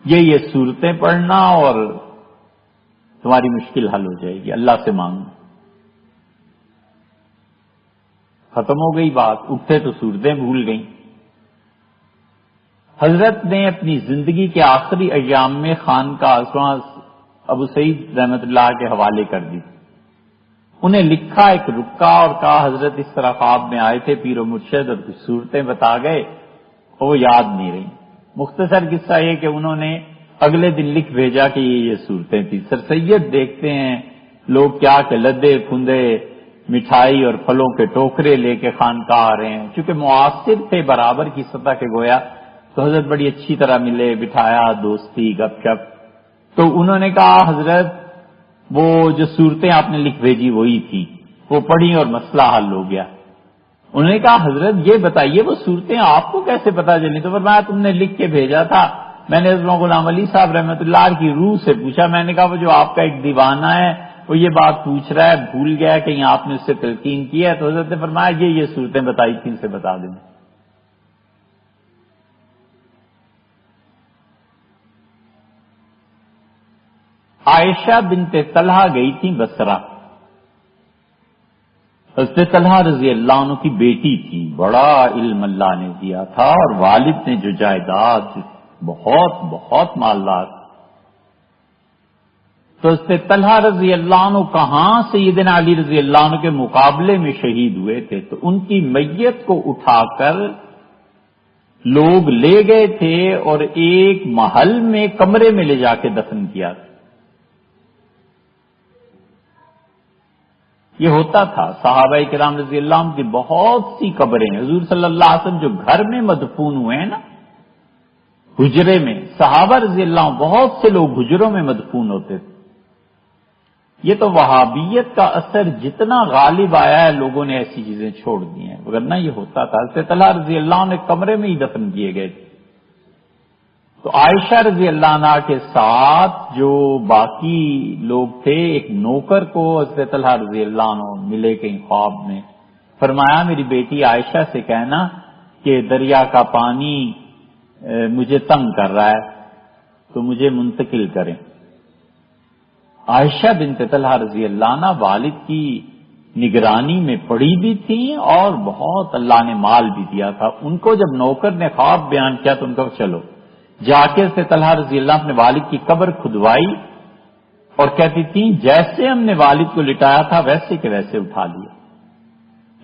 یہ صورتیں پڑھنا، اور تمہاری مشکل حل ہو جائے گی، اللہ سے مانگو. ختم ہو گئی بات. اٹھتے تو صورتیں بھول گئیں. حضرت نے اپنی زندگی کے آخری ایام میں خانقاہ ابو سعید رحمت اللہ کے حوالے کر دی. انہیں لکھا ایک رکا اور کہا حضرت اس طرح خواب میں آئے تھے پیر و مرشد، اور کچھ صورتیں بتا گئے اور وہ یاد نہیں رہی. مختصر قصہ یہ کہ انہوں نے اگلے دن لکھ بھیجا کہ یہ صورتیں تھیں. سر سید دیکھتے ہیں لوگ کیا کہ لدے پھندے مٹھائی اور پھلوں کے ٹوکرے لے کے خانقاہ آ رہے ہیں. چونکہ معاصر تھے برابر کی سطح کے گویا، تو حضرت بڑی اچھی طرح ملے، بٹھایا، دوستی، گپ شپ. تو انہوں نے کہا حضرت وہ جو صورتیں آپ نے لکھ بھیجی وہی تھی، وہ پڑھی اور مسئلہ حل ہو گیا. انہوں نے کہا حضرت یہ بتائیے وہ صورتیں آپ کو کیسے پتہ چلی؟ تو فرمایا تم نے لکھ کے بھیجا تھا. میں نے حضرت غلام علی صاحب رحمۃ اللہ کی روح سے پوچھا. میں نے کہا وہ جو آپ کا ایک دیوانہ ہے وہ یہ بات پوچھ رہا ہے، بھول گیا ہے کہیں آپ نے اس سے تلقین کی ہے؟ تو حضرت نے فرمایا یہ صورتیں بتائی تھی، ان سے بتا دیں. عائشہ بنت طلحہ گئی تھی بصرہ. حضرت طلحہ رضی اللہ عنہ کی بیٹی تھی، بڑا علم اللہ نے دیا تھا، اور والد نے جو جائیداد، بہت بہت مالدار. تو حضرت طلحہ رضی اللہ عنہ کہاں سیدنا علی رضی اللہ عنہ کے مقابلے میں شہید ہوئے تھے، تو ان کی میت کو اٹھا کر لوگ لے گئے تھے اور ایک محل میں کمرے میں لے جا کے دفن کیا تھا. یہ ہوتا تھا. صحابہ کرام رضی اللہ عنہ کی بہت سی قبریں، حضور صلی اللہ علیہ وسلم جو گھر میں مدفون ہوئے ہیں نا، حجرے میں، صحابہ رضی اللہ عنہ بہت سے لوگ حجروں میں مدفون ہوتے تھے. یہ تو وہابیت کا اثر جتنا غالب آیا ہے لوگوں نے ایسی چیزیں چھوڑ دی ہیں، ورنہ یہ ہوتا تھا. حضرت طلحہ رضی اللہ عنہ کمرے میں ہی دفن کیے گئے تھے. تو عائشہ رضی اللہ عنہ کے ساتھ جو باقی لوگ تھے، ایک نوکر کو حضرت طلحہ رضی اللہ عنہ ملے کہیں خواب میں. فرمایا میری بیٹی عائشہ سے کہنا کہ دریا کا پانی مجھے تنگ کر رہا ہے تو مجھے منتقل کریں. عائشہ بنت طلحہ رضی اللہ عنہ والد کی نگرانی میں پڑی بھی تھیں اور بہت اللہ نے مال بھی دیا تھا. ان کو جب نوکر نے خواب بیان کیا تو ان کو چلو جا کے سے طلحہ رضی اللہ اپنے والد کی قبر کھدوائی، اور کہتی تھیں جیسے ہم نے والد کو لٹایا تھا ویسے کہ ویسے اٹھا لیا.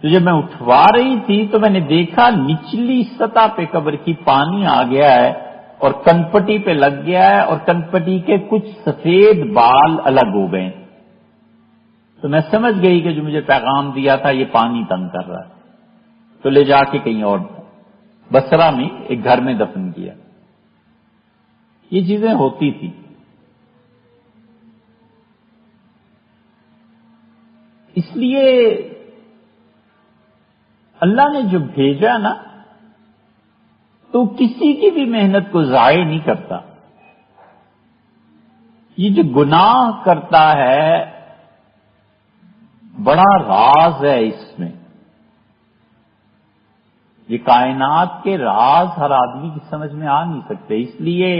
تو جب میں اٹھوا رہی تھی تو میں نے دیکھا نچلی سطح پہ قبر کی پانی آ گیا ہے اور کنپٹی پہ لگ گیا ہے، اور کنپٹی کے کچھ سفید بال الگ ہو گئے. تو میں سمجھ گئی کہ جو مجھے پیغام دیا تھا یہ پانی تنگ کر رہا ہے. تو لے جا کے کہیں اور بصرہ میں ایک گھر میں دفن کیا. یہ چیزیں ہوتی تھی. اس لیے اللہ نے جو بھیجا نا تو کسی کی بھی محنت کو ضائع نہیں کرتا. یہ جو گناہ کرتا ہے بڑا راز ہے اس میں. یہ کائنات کے راز ہر آدمی کی سمجھ میں آ نہیں سکتے. اس لیے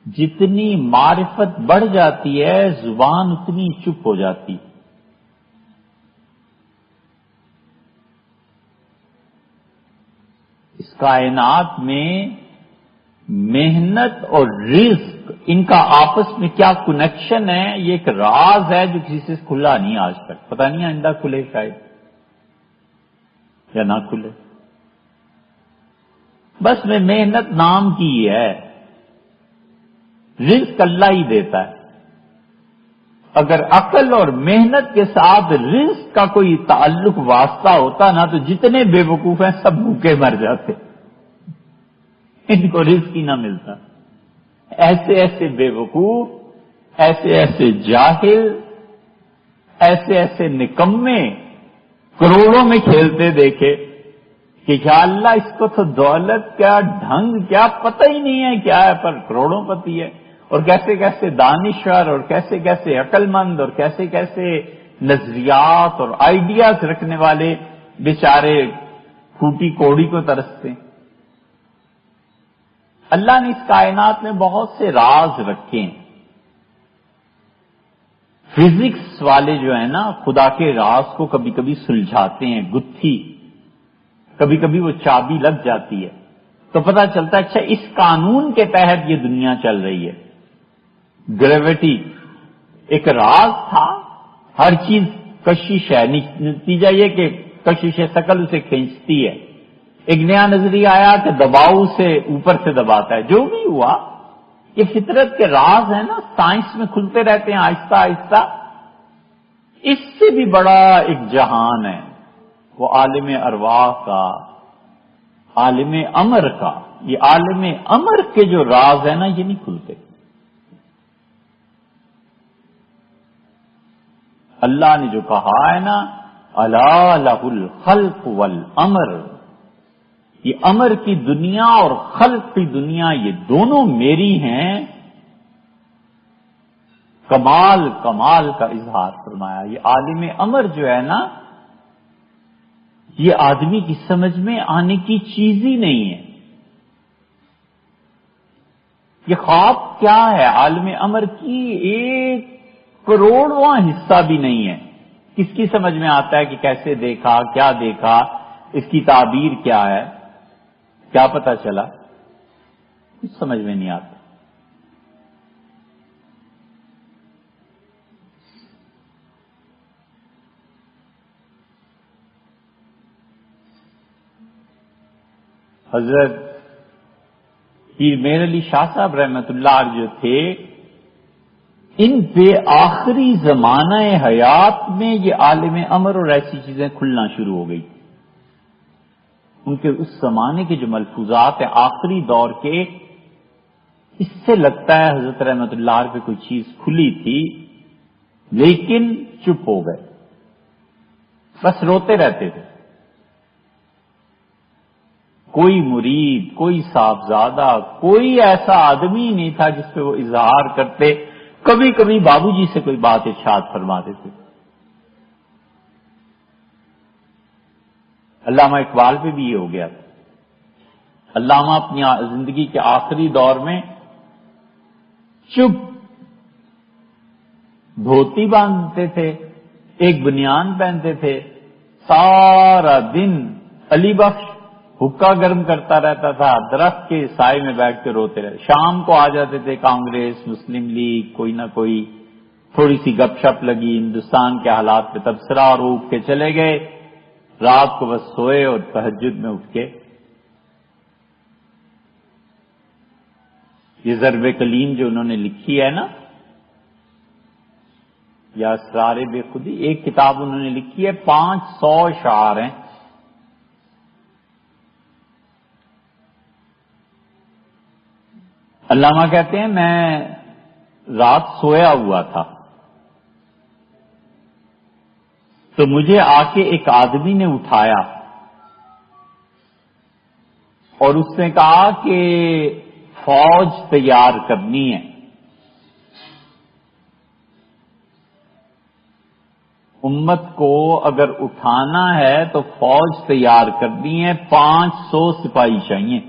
جتنی معرفت بڑھ جاتی ہے زبان اتنی چپ ہو جاتی. اس کائنات میں محنت اور رزق، ان کا آپس میں کیا کنیکشن ہے، یہ ایک راز ہے جو کسی سے کھلا نہیں آج تک. پتہ نہیں آئندہ کھلے شاید یا نہ کھلے. بس میں محنت نام کی ہے، رزق اللہ ہی دیتا ہے. اگر عقل اور محنت کے ساتھ رزق کا کوئی تعلق واسطہ ہوتا نا تو جتنے بے وقوف ہیں سب بھوکے مر جاتے، ان کو رزق ہی نہ ملتا. ایسے ایسے بے وقوف، ایسے ایسے جاہل، ایسے ایسے نکمے کروڑوں میں کھیلتے دیکھے کہ یا اللہ اس کو تو دولت کیا ڈھنگ کیا پتہ ہی نہیں ہے کیا ہے، پر کروڑوں پتی ہے. اور کیسے کیسے دانشور اور کیسے کیسے عقل مند اور کیسے کیسے نظریات اور آئیڈیاز رکھنے والے بیچارے پھوٹی کوڑی کو ترستے. اللہ نے اس کائنات میں بہت سے راز رکھے ہیں. فزکس والے جو ہیں نا خدا کے راز کو کبھی کبھی سلجھاتے ہیں، گتھی کبھی کبھی وہ چابی لگ جاتی ہے تو پتہ چلتا ہے اچھا اس قانون کے تحت یہ دنیا چل رہی ہے. گریویٹی ایک راز تھا، ہر چیز کشش ہے، نتیجہ یہ کہ کشش ثقل اسے کھینچتی ہے. ایک نیا نظریہ آیا کہ دباؤ سے اوپر سے دباتا ہے. جو بھی ہوا یہ فطرت کے راز ہیں نا، سائنس میں کھلتے رہتے ہیں آہستہ آہستہ. اس سے بھی بڑا ایک جہان ہے، وہ عالم ارواح کا، عالم امر کا۔ یہ عالم امر کے جو راز ہے نا، یہ نہیں کھلتے۔ اللہ نے جو کہا ہے نا، الا لہ الخلق والامر، یہ امر کی دنیا اور خلق کی دنیا یہ دونوں میری ہیں۔ کمال کمال کا اظہار فرمایا۔ یہ عالم امر جو ہے نا، یہ آدمی کی سمجھ میں آنے کی چیز ہی نہیں ہے۔ یہ خواب کیا ہے؟ عالم امر کی 1/1000واں حصہ بھی نہیں ہے۔ کس کی سمجھ میں آتا ہے کہ کیسے دیکھا، کیا دیکھا، اس کی تعبیر کیا ہے، کیا پتا چلا؟ کچھ سمجھ میں نہیں آتا۔ حضرت پیر مہر علی شاہ صاحب رحمت اللہ علیہ جو تھے، ان پہ آخری زمانہ حیات میں یہ عالم امر اور ایسی چیزیں کھلنا شروع ہو گئی۔ ان کے اس زمانے کے جو ملفوظات ہیں آخری دور کے، اس سے لگتا ہے حضرت رحمت اللہ علیہ پہ کوئی چیز کھلی تھی، لیکن چپ ہو گئے، بس روتے رہتے تھے۔ کوئی مرید، کوئی صاحبزادہ، کوئی ایسا آدمی نہیں تھا جس پہ وہ اظہار کرتے۔ کبھی کبھی بابو جی سے کوئی بات ارشاد فرما دیتے۔ علامہ اقبال پہ بھی یہ ہو گیا تھا۔ علامہ اپنی زندگی کے آخری دور میں چپ، دھوتی باندھتے تھے، ایک بنیان پہنتے تھے، سارا دن علی بخش حکا گرم کرتا رہتا تھا، درخت کے سائے میں بیٹھ کے روتے رہتے۔ شام کو آ جاتے تھے، کانگریس، مسلم لیگ، کوئی نہ کوئی تھوڑی سی گپ شپ لگی، ہندوستان کے حالات پہ تبصرہ، اور اٹھ کے چلے گئے۔ رات کو بس سوئے اور تہجد میں اٹھ کے یہ ضرب کلیم جو انہوں نے لکھی ہے نا، یا اسرار بے خودی، ایک کتاب انہوں نے لکھی ہے، 500 اشعار ہیں۔ علامہ کہتے ہیں میں رات سویا ہوا تھا تو مجھے آ کے ایک آدمی نے اٹھایا اور اس نے کہا کہ فوج تیار کرنی ہے۔ امت کو اگر اٹھانا ہے تو فوج تیار کرنی ہے، 500 سپاہی چاہیے۔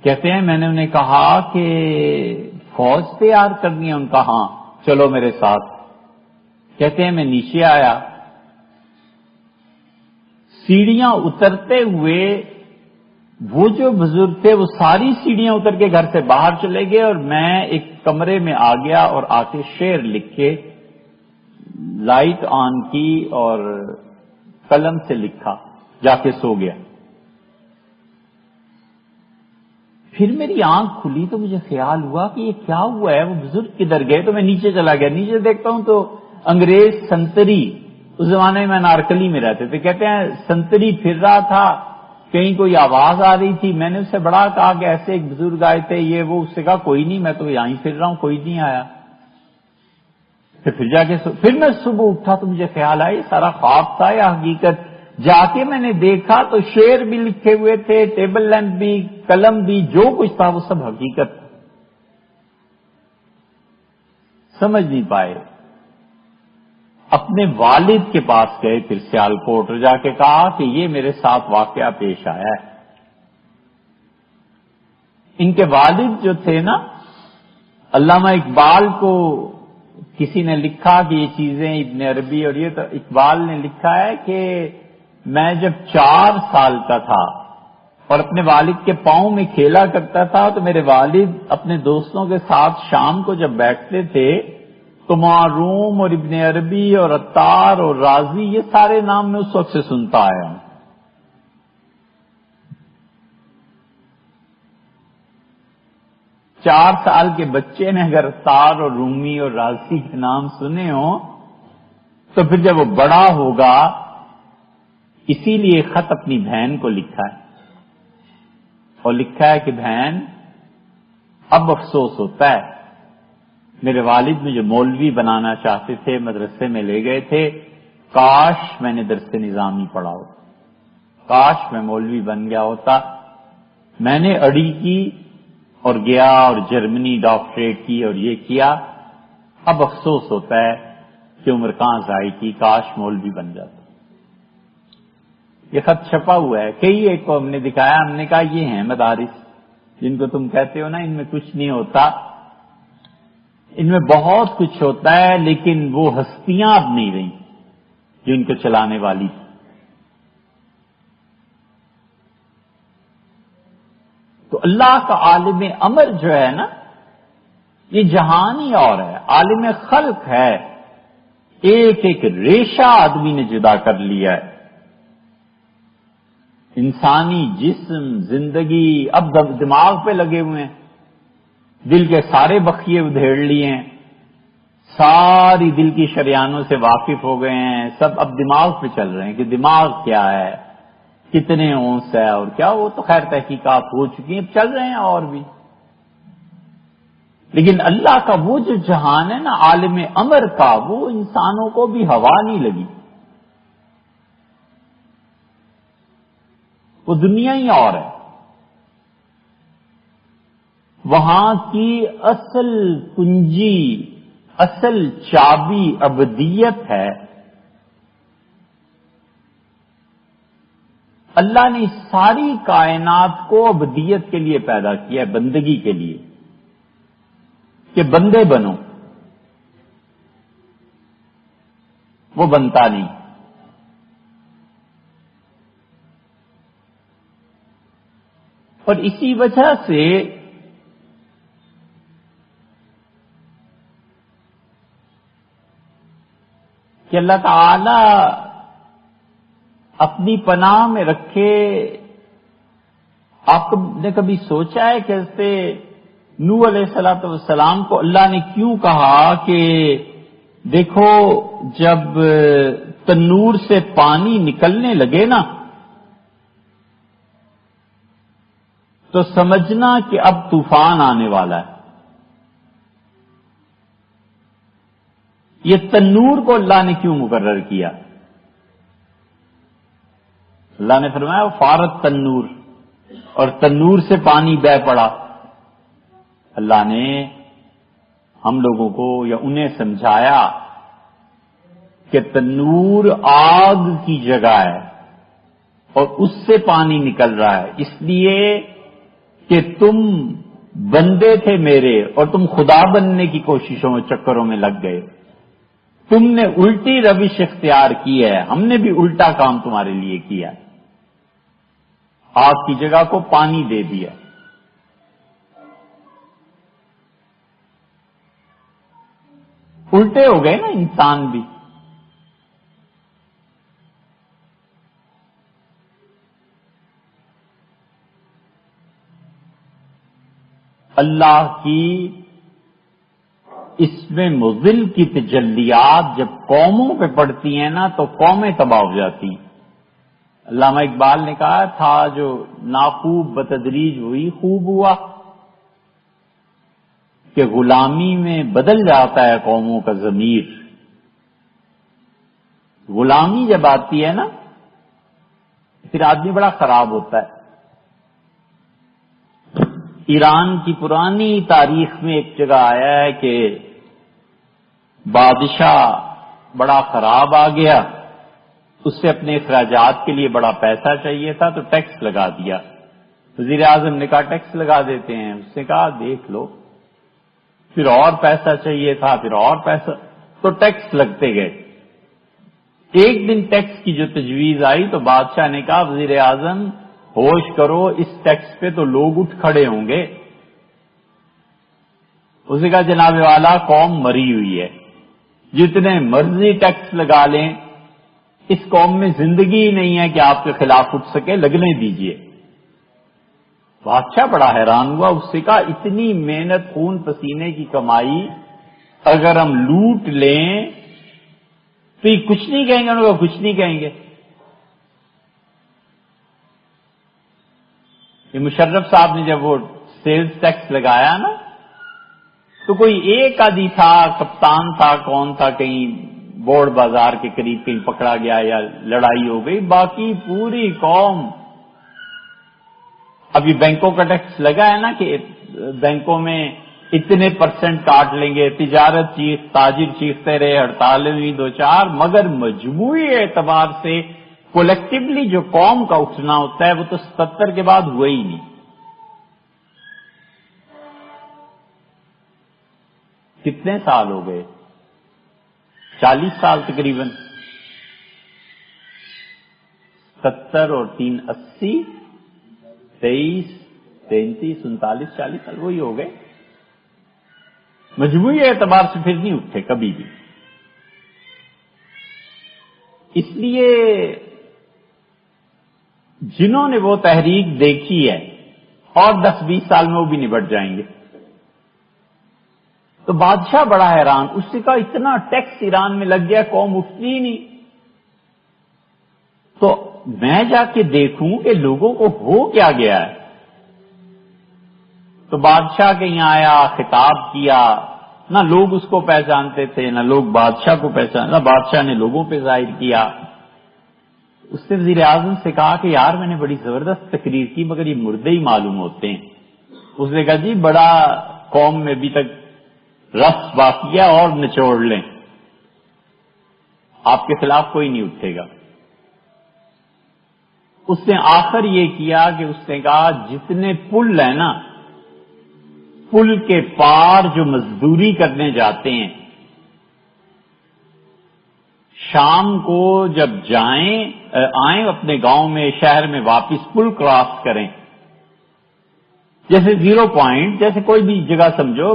کہتے ہیں میں نے انہیں کہا کہ فوج تیار کرنی ہے؟ ان کا ہاں، چلو میرے ساتھ۔ کہتے ہیں میں نیچے آیا، سیڑھیاں اترتے ہوئے وہ جو بزرگ تھے وہ ساری سیڑھیاں اتر کے گھر سے باہر چلے گئے، اور میں ایک کمرے میں آ گیا اور آ کے شعر لکھ کے لائٹ آن کی اور قلم سے لکھا، جا کے سو گیا۔ پھر میری آنکھ کھلی تو مجھے خیال ہوا کہ یہ کیا ہوا ہے، وہ بزرگ کدھر گئے؟ تو میں نیچے چلا گیا، نیچے دیکھتا ہوں تو انگریز سنتری، اس زمانے میں نارکلی میں رہتے تھے، کہتے ہیں سنتری پھر رہا تھا، کہیں کوئی آواز آ رہی تھی، میں نے اس سے بڑا کہا کہ ایسے ایک بزرگ آئے تھے یہ وہ، اس سے کہا کوئی نہیں، میں تو یہیں پھر رہا ہوں، کوئی نہیں آیا۔ پھر جا کے پھر میں صبح اٹھا تو مجھے خیال آیا یہ سارا خواب تھا یا حقیقت؟ جا کے میں نے دیکھا تو شعر بھی لکھے ہوئے تھے، ٹیبل لیمپ بھی، قلم بھی، جو کچھ تھا وہ سب حقیقت۔ سمجھ نہیں پائے۔ اپنے والد کے پاس گئے پھر سیالکوٹ، اور جا کے کہا کہ یہ میرے ساتھ واقعہ پیش آیا ہے۔ ان کے والد جو تھے نا، علامہ اقبال کو کسی نے لکھا کہ یہ چیزیں ابن عربی، اور یہ تو اقبال نے لکھا ہے کہ میں جب 4 سال کا تھا اور اپنے والد کے پاؤں میں کھیلا کرتا تھا تو میرے والد اپنے دوستوں کے ساتھ شام کو جب بیٹھتے تھے تو معروم اور ابن عربی اور عطار اور رازی، یہ سارے نام میں اس وقت سے سنتا آیا ہوں۔ 4 سال کے بچے نے اگر تار اور رومی اور رازی کے نام سنے ہوں تو پھر جب وہ بڑا ہوگا، اسی لیے خط اپنی بہن کو لکھا ہے اور لکھا ہے کہ بہن اب افسوس ہوتا ہے، میرے والد مجھے مولوی بنانا چاہتے تھے، مدرسے میں لے گئے تھے، کاش میں نے درس نظامی پڑھا ہوتا، کاش میں مولوی بن گیا ہوتا۔ میں نے اڑی کی اور گیا اور جرمنی ڈاکٹریٹ کی اور یہ کیا، اب افسوس ہوتا ہے کہ عمر کہاں ضائع کی، کاش مولوی بن جاتا۔ یہ خط چھپا ہوا ہے، کئی ایک کو ہم نے دکھایا، ہم نے کہا یہ ہیں مدارس جن کو تم کہتے ہو نا ان میں کچھ نہیں ہوتا، ان میں بہت کچھ ہوتا ہے، لیکن وہ ہستیاں اب نہیں رہیں جو ان کو چلانے والی تھی۔ تو اللہ کا عالم امر جو ہے نا، یہ جہان ہی اور ہے، عالم خلق ہے، ایک ایک ریشہ آدمی نے جدا کر لیا ہے، انسانی جسم، زندگی، اب دماغ پہ لگے ہوئے ہیں، دل کے سارے بخیے ادھیڑ لیے ہیں، ساری دل کی شریانوں سے واقف ہو گئے ہیں، سب اب دماغ پہ چل رہے ہیں کہ دماغ کیا ہے، کتنے اونس ہے اور کیا، وہ تو خیر تحقیقات ہو چکی ہیں، چل رہے ہیں اور بھی۔ لیکن اللہ کا وہ جو جہان ہے نا عالم امر کا، وہ انسانوں کو بھی ہوا نہیں لگی، وہ دنیا ہی اور ہے۔ وہاں کی اصل کنجی، اصل چابی ابدیت ہے۔ اللہ نے ساری کائنات کو ابدیت کے لیے پیدا کیا ہے، بندگی کے لیے، کہ بندے بنو، وہ بنتا نہیں۔ اور اسی وجہ سے کہ اللہ تعالی اپنی پناہ میں رکھے، آپ نے کبھی سوچا ہے کہ ایسے نوح علیہ السلام کو اللہ نے کیوں کہا کہ دیکھو جب تنور سے پانی نکلنے لگے نا تو سمجھنا کہ اب طوفان آنے والا ہے۔ یہ تنور کو اللہ نے کیوں مقرر کیا؟ اللہ نے فرمایا فارت تنور، اور تنور سے پانی بہہ پڑا۔ اللہ نے ہم لوگوں کو یا انہیں سمجھایا کہ تنور آگ کی جگہ ہے اور اس سے پانی نکل رہا ہے، اس لیے کہ تم بندے تھے میرے اور تم خدا بننے کی کوششوں میں چکروں میں لگ گئے، تم نے الٹی روش اختیار کی ہے، ہم نے بھی الٹا کام تمہارے لیے کیا، آگ کی جگہ کو پانی دے دیا۔ الٹے ہو گئے نا انسان بھی۔ اللہ کی اس میں مضل کی تجلیات جب قوموں پہ پڑتی ہیں نا تو قومیں تباہ ہو جاتی ہیں۔ علامہ اقبال نے کہا تھا جو ناخوب بتدریج ہوئی خوب ہوا، کہ غلامی میں بدل جاتا ہے قوموں کا ضمیر۔ غلامی جب آتی ہے نا پھر آدمی بڑا خراب ہوتا ہے۔ ایران کی پرانی تاریخ میں ایک جگہ آیا ہے کہ بادشاہ بڑا خراب آ گیا، اس سے اپنے اخراجات کے لیے بڑا پیسہ چاہیے تھا تو ٹیکس لگا دیا۔ وزیر اعظم نے کہا ٹیکس لگا دیتے ہیں، اس نے کہا دیکھ لو، پھر اور پیسہ چاہیے تھا، پھر اور پیسہ، تو ٹیکس لگتے گئے۔ ایک دن ٹیکس کی جو تجویز آئی تو بادشاہ نے کہا وزیر اعظم ہوش کرو، اس ٹیکس پہ تو لوگ اٹھ کھڑے ہوں گے۔ اس نے کہا جناب والا قوم مری ہوئی ہے، جتنے مرضی ٹیکس لگا لیں اس قوم میں زندگی ہی نہیں ہے کہ آپ کے خلاف اٹھ سکے، لگنے دیجئے۔ بادشاہ بڑا حیران ہوا، اس سے کہا اتنی محنت خون پسینے کی کمائی اگر ہم لوٹ لیں تو یہ کچھ نہیں کہیں گے؟ انہوں نے کہا کچھ نہیں کہیں گے۔ یہ مشرف صاحب نے جب وہ سیلز ٹیکس لگایا نا، تو کوئی ایک آدھی تھا، کپتان تھا، کون تھا، کہیں بورڈ بازار کے قریب کہیں پکڑا گیا یا لڑائی ہو گئی، باقی پوری قوم۔ ابھی بینکوں کا ٹیکس لگا ہے نا کہ بینکوں میں اتنے % کاٹ لیں گے، تجارت تاجر چیختے رہے، ہڑتالیں ہوئی دو چار، مگر مجموعی اعتبار سے کولیکٹیولی جو قوم کا اٹھنا ہوتا ہے وہ تو 77 کے بعد ہوا ہی نہیں۔ کتنے سال ہو گئے؟ 40 سال تقریباً۔ 70 اور 3 80، 23 33 39 40 سال وہی ہو گئے۔ مجموعی اعتبار سے پھر نہیں اٹھے کبھی بھی۔ اس لیے جنہوں نے وہ تحریک دیکھی ہے اور 10-20 سال میں وہ بھی نبٹ جائیں گے۔ تو بادشاہ بڑا حیران، اس سے کہا اتنا ٹیکس ایران میں لگ گیا، قوم اٹھتی ہی نہیں، تو میں جا کے دیکھوں کہ لوگوں کو ہو کیا گیا ہے۔ تو بادشاہ کے یہاں آیا، خطاب کیا، نہ لوگ اس کو پہچانتے تھے نہ لوگ بادشاہ کو پہچان، نہ بادشاہ نے لوگوں پہ ظاہر کیا۔ اس سے وزیر اعظم سے کہا کہ یار میں نے بڑی زبردست تقریر کی مگر یہ مردے ہی معلوم ہوتے ہیں۔ اس نے کہا جی بڑا قوم میں ابھی تک رس باقی ہے اور نچوڑ لیں، آپ کے خلاف کوئی نہیں اٹھے گا۔ اس نے آخر یہ کیا کہ اس نے کہا جتنے پل ہیں نا، پل کے پار جو مزدوری کرنے جاتے ہیں، شام کو جب آئیں اپنے گاؤں میں شہر میں واپس پل کراس کریں، جیسے 0 پوائنٹ، جیسے کوئی بھی جگہ سمجھو،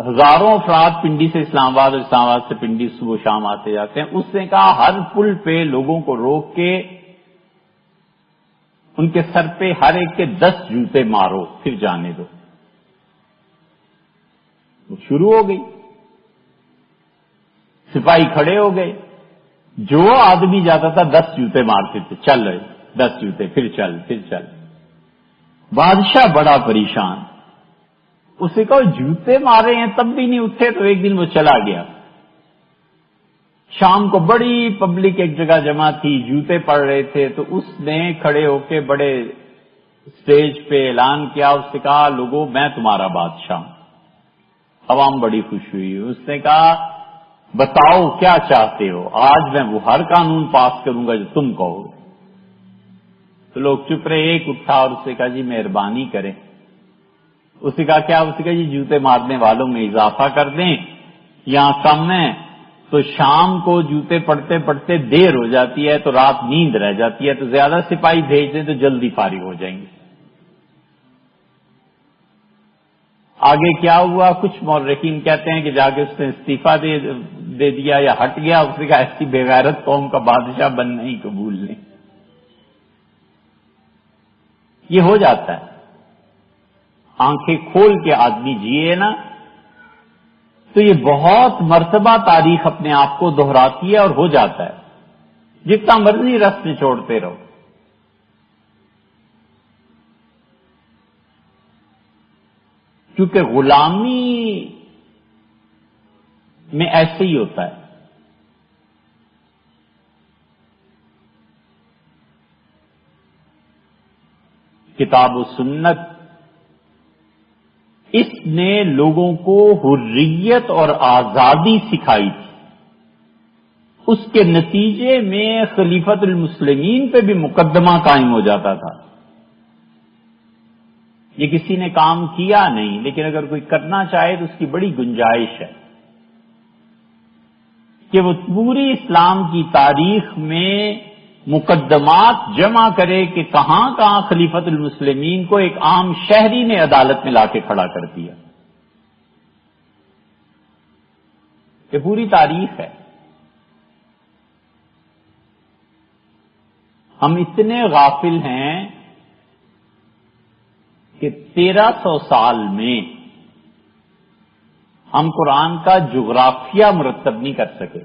ہزاروں افراد پنڈی سے اسلام آباد اور اسلام آباد سے پنڈی صبح شام آتے جاتے ہیں۔ اس نے کہا ہر پل پہ لوگوں کو روک کے ان کے سر پہ ہر ایک کے 10 جوتے مارو، پھر جانے دو۔ وہ شروع ہو گئی، سپاہی کھڑے ہو گئے، جو آدمی جاتا تھا 10 جوتے مارتے تھے، چل رہے 10 جوتے، پھر چل پھر چل۔ بادشاہ بڑا پریشان، اسے کہو جوتے مارے ہیں تب بھی نہیں اٹھے، تو ایک دن وہ چلا گیا۔ شام کو بڑی پبلک ایک جگہ جمع تھی، جوتے پڑ رہے تھے، تو اس نے کھڑے ہو کے بڑے اسٹیج پہ اعلان کیا، اس نے کہا لوگوں میں تمہارا بادشاہ ہوں۔ عوام بڑی خوش ہوئی، اس نے کہا بتاؤ کیا چاہتے ہو، آج میں وہ ہر قانون پاس کروں گا جو تم کہو گے۔ تو لوگ چپ رہے، ایک اٹھا اور اس نے کہا جی مہربانی کریں۔ اس نے کہا کیا؟ اس نے کہا جی جوتے مارنے والوں میں اضافہ کر دیں، یہاں کم ہے تو شام کو جوتے پڑتے پڑتے دیر ہو جاتی ہے تو رات نیند رہ جاتی ہے، تو زیادہ سپاہی بھیج دیں تو جلدی فارغ ہو جائیں گے۔ آگے کیا ہوا؟ کچھ مورخین کہتے ہیں کہ جا کے اس نے استعفیٰ دے دیا یا ہٹ گیا۔ اس نے کہا ایسی بے غیرت قوم کا بادشاہ بننا ہی قبول نہیں۔ یہ ہو جاتا ہے، آنکھیں کھول کے آدمی جیے نا تو یہ بہت مرتبہ تاریخ اپنے آپ کو دہراتی ہے اور ہو جاتا ہے، جتنا مرضی رس نچوڑتے رہو۔ کیونکہ غلامی میں ایسے ہی ہوتا ہے۔ کتاب و سنت اس نے لوگوں کو حریت اور آزادی سکھائی تھی، اس کے نتیجے میں خلیفۃ المسلمین پہ بھی مقدمہ قائم ہو جاتا تھا۔ یہ کسی نے کام کیا نہیں، لیکن اگر کوئی کرنا چاہے تو اس کی بڑی گنجائش ہے کہ وہ پوری اسلام کی تاریخ میں مقدمات جمع کرے کہ کہاں کہاں خلیفۃ المسلمین کو ایک عام شہری نے عدالت میں لا کے کھڑا کر دیا۔ یہ پوری تاریخ ہے۔ ہم اتنے غافل ہیں کہ 1300 سال میں ہم قرآن کا جغرافیہ مرتب نہیں کر سکے،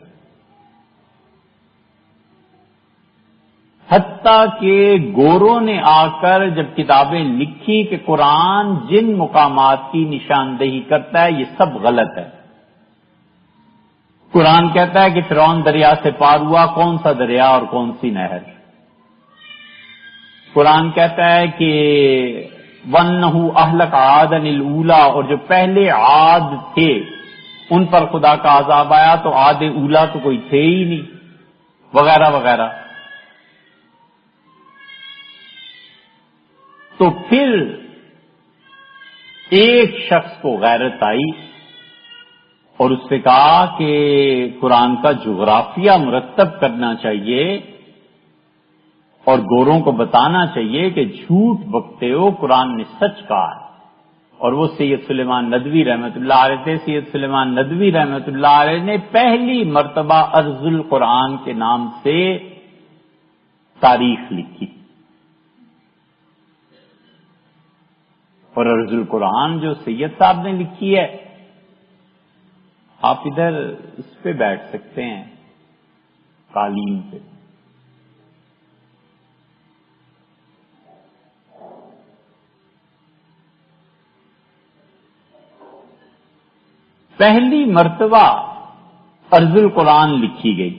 حتیٰ کہ گوروں نے آ کر جب کتابیں لکھی کہ قرآن جن مقامات کی نشاندہی کرتا ہے یہ سب غلط ہے۔ قرآن کہتا ہے کہ فرعون دریا سے پار ہوا، کون سا دریا اور کون سی نہر؟ قرآن کہتا ہے کہ وَأَنَّهُ أَهْلَكَ عَادًا الْأُولَىٰ، اور جو پہلے عاد تھے ان پر خدا کا عذاب آیا، تو عاد اولا تو کوئی تھے ہی نہیں، وغیرہ وغیرہ۔ تو پھر ایک شخص کو غیرت آئی اور اس سے کہا کہ قرآن کا جغرافیہ مرتب کرنا چاہیے اور گوروں کو بتانا چاہیے کہ جھوٹ بکتے ہو، قرآن نے سچ کہا ہے۔ اور وہ سید سلیمان ندوی رحمۃ اللہ علیہ تھے۔ سید سلیمان ندوی رحمۃ اللہ علیہ نے پہلی مرتبہ ارض القرآن کے نام سے تاریخ لکھی، اور ارض القرآن جو سید صاحب نے لکھی ہے، آپ ادھر اس پہ بیٹھ سکتے ہیں، قالین پہ۔ پہلی مرتبہ ارض القرآن لکھی گئی۔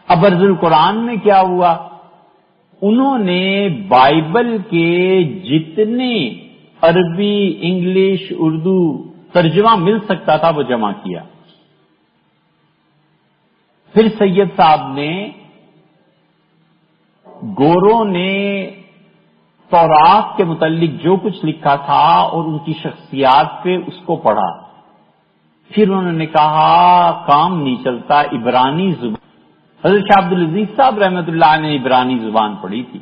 اب ارض القرآن میں کیا ہوا؟ انہوں نے بائبل کے جتنے عربی، انگلش، اردو ترجمہ مل سکتا تھا وہ جمع کیا۔ پھر سید صاحب نے، گوروں نے تورات کے متعلق جو کچھ لکھا تھا اور ان کی شخصیات پہ اس کو پڑھا۔ پھر انہوں نے کہا کام نہیں چلتا، عبرانی زبان۔ حضرت شاہ عبد العزیز صاحب رحمۃ اللہ علیہ نے عبرانی زبان پڑھی تھی،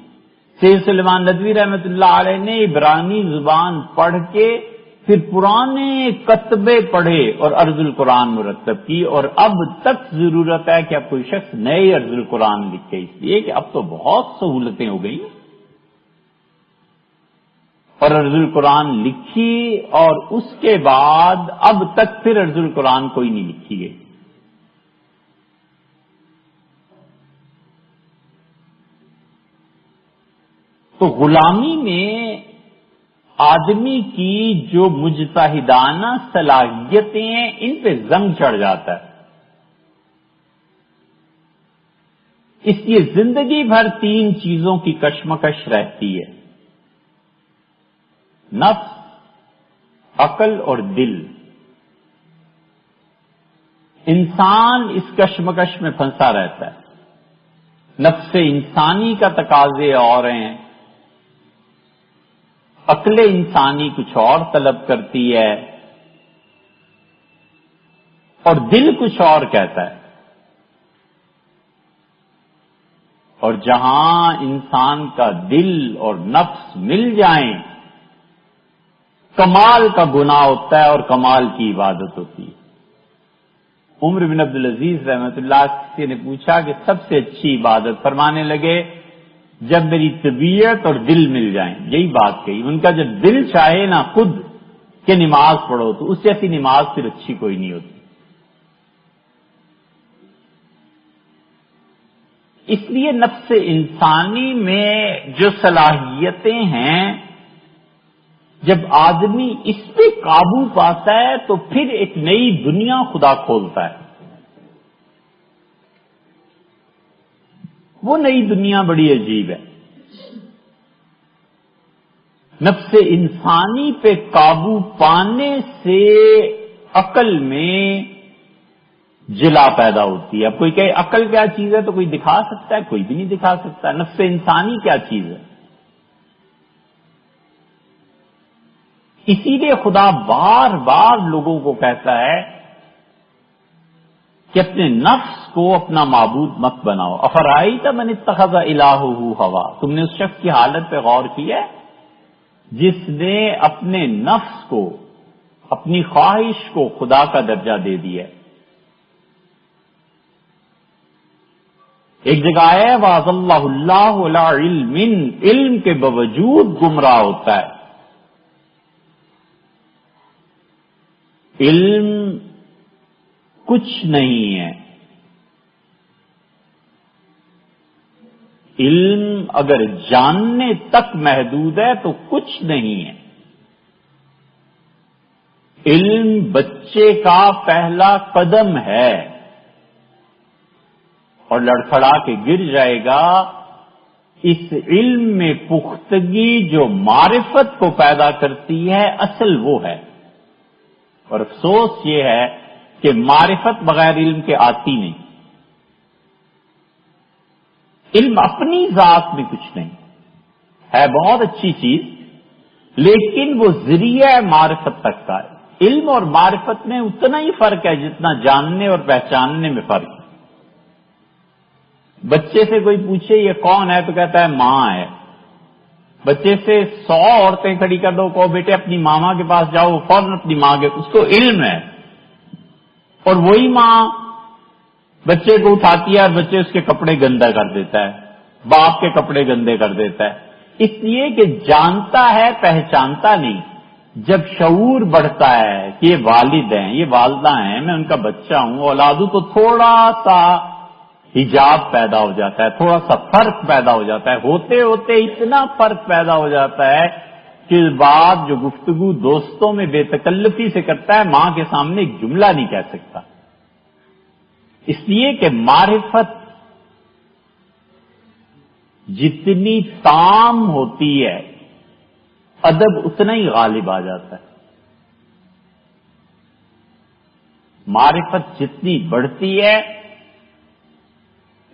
سید سلیمان ندوی رحمۃ اللہ علیہ نے عبرانی زبان پڑھ کے پھر پرانے کتبے پڑھے اور ارض القرآن مرتب کی۔ اور اب تک ضرورت ہے کہ اب کوئی شخص نئے ارض القرآن لکھے، اس لیے کہ اب تو بہت سہولتیں ہو گئی، اور ارض القرآن لکھی، اور اس کے بعد اب تک پھر ارض القرآن کوئی نہیں لکھی گئی۔ تو غلامی میں آدمی کی جو مجتہدانہ صلاحیتیں ہیں ان پہ زنگ چڑھ جاتا ہے، اس لیے زندگی بھر 3 چیزوں کی کشمکش رہتی ہے: نفس، عقل اور دل۔ انسان اس کشمکش میں پھنسا رہتا ہے۔ نفس انسانی کا تقاضے اور ہیں، عقل انسانی کچھ اور طلب کرتی ہے، اور دل کچھ اور کہتا ہے۔ اور جہاں انسان کا دل اور نفس مل جائیں، کمال کا گناہ ہوتا ہے اور کمال کی عبادت ہوتی ہے۔ عمر بن عبدالعزیز رحمۃ اللہ سے نے پوچھا کہ سب سے اچھی عبادت؟ فرمانے لگے جب میری طبیعت اور دل مل جائیں۔ یہی بات کہی ان کا، جب دل چاہے نا خود کہ نماز پڑھو تو اس جیسی نماز پھر اچھی کوئی نہیں ہوتی۔ اس لیے نفس انسانی میں جو صلاحیتیں ہیں، جب آدمی اس پہ قابو پاتا ہے تو پھر ایک نئی دنیا خدا کھولتا ہے۔ وہ نئی دنیا بڑی عجیب ہے۔ نفس انسانی پہ قابو پانے سے عقل میں جلا پیدا ہوتی ہے۔ اب کوئی کہے عقل کیا چیز ہے تو کوئی دکھا سکتا ہے؟ کوئی بھی نہیں دکھا سکتا۔ نفس انسانی کیا چیز ہے؟ اسی لیے خدا بار بار لوگوں کو کہتا ہے کہ اپنے نفس کو اپنا معبود مت بناؤ۔ افرائیت من اتخذ الہہ ہوا، تم نے اس شخص کی حالت پہ غور کیا ہے جس نے اپنے نفس کو، اپنی خواہش کو خدا کا درجہ دے دیا۔ ایک جگہ ہے وَأَضَلَّهُ اللَّهُ عَلَىٰ عِلْمٍ، علم کے باوجود گمراہ ہوتا ہے. علم کچھ نہیں ہے. علم اگر جاننے تک محدود ہے تو کچھ نہیں ہے. علم بچے کا پہلا قدم ہے اور لڑکھڑا کے گر جائے گا. اس علم میں پختگی جو معرفت کو پیدا کرتی ہے اصل وہ ہے. اور افسوس یہ ہے کہ معرفت بغیر علم کے آتی نہیں. علم اپنی ذات میں کچھ نہیں ہے، بہت اچھی چیز، لیکن وہ ذریعہ معرفت تک کا ہے. علم اور معرفت میں اتنا ہی فرق ہے جتنا جاننے اور پہچاننے میں فرق ہے. بچے سے کوئی پوچھے یہ کون ہے تو کہتا ہے ماں ہے. بچے سے 100 عورتیں کھڑی کر دو، کہو بیٹے اپنی ماما کے پاس جاؤ، وہ فوراً اپنی ماں کے، اس کو علم ہے. اور وہی ماں بچے کو اٹھاتی ہے اور بچے اس کے کپڑے گندا کر دیتا ہے، باپ کے کپڑے گندے کر دیتا ہے. اس لیے کہ جانتا ہے، پہچانتا نہیں. جب شعور بڑھتا ہے کہ یہ والد ہیں، یہ والدہ ہیں، میں ان کا بچہ ہوں، اولاد ہوں، تو تھوڑا سا حجاب پیدا ہو جاتا ہے، تھوڑا سا فرق پیدا ہو جاتا ہے. ہوتے ہوتے اتنا فرق پیدا ہو جاتا ہے کہ بات جو گفتگو دوستوں میں بے تکلفی سے کرتا ہے، ماں کے سامنے ایک جملہ نہیں کہہ سکتا. اس لیے کہ معرفت جتنی تام ہوتی ہے ادب اتنا ہی غالب آ جاتا ہے. معرفت جتنی بڑھتی ہے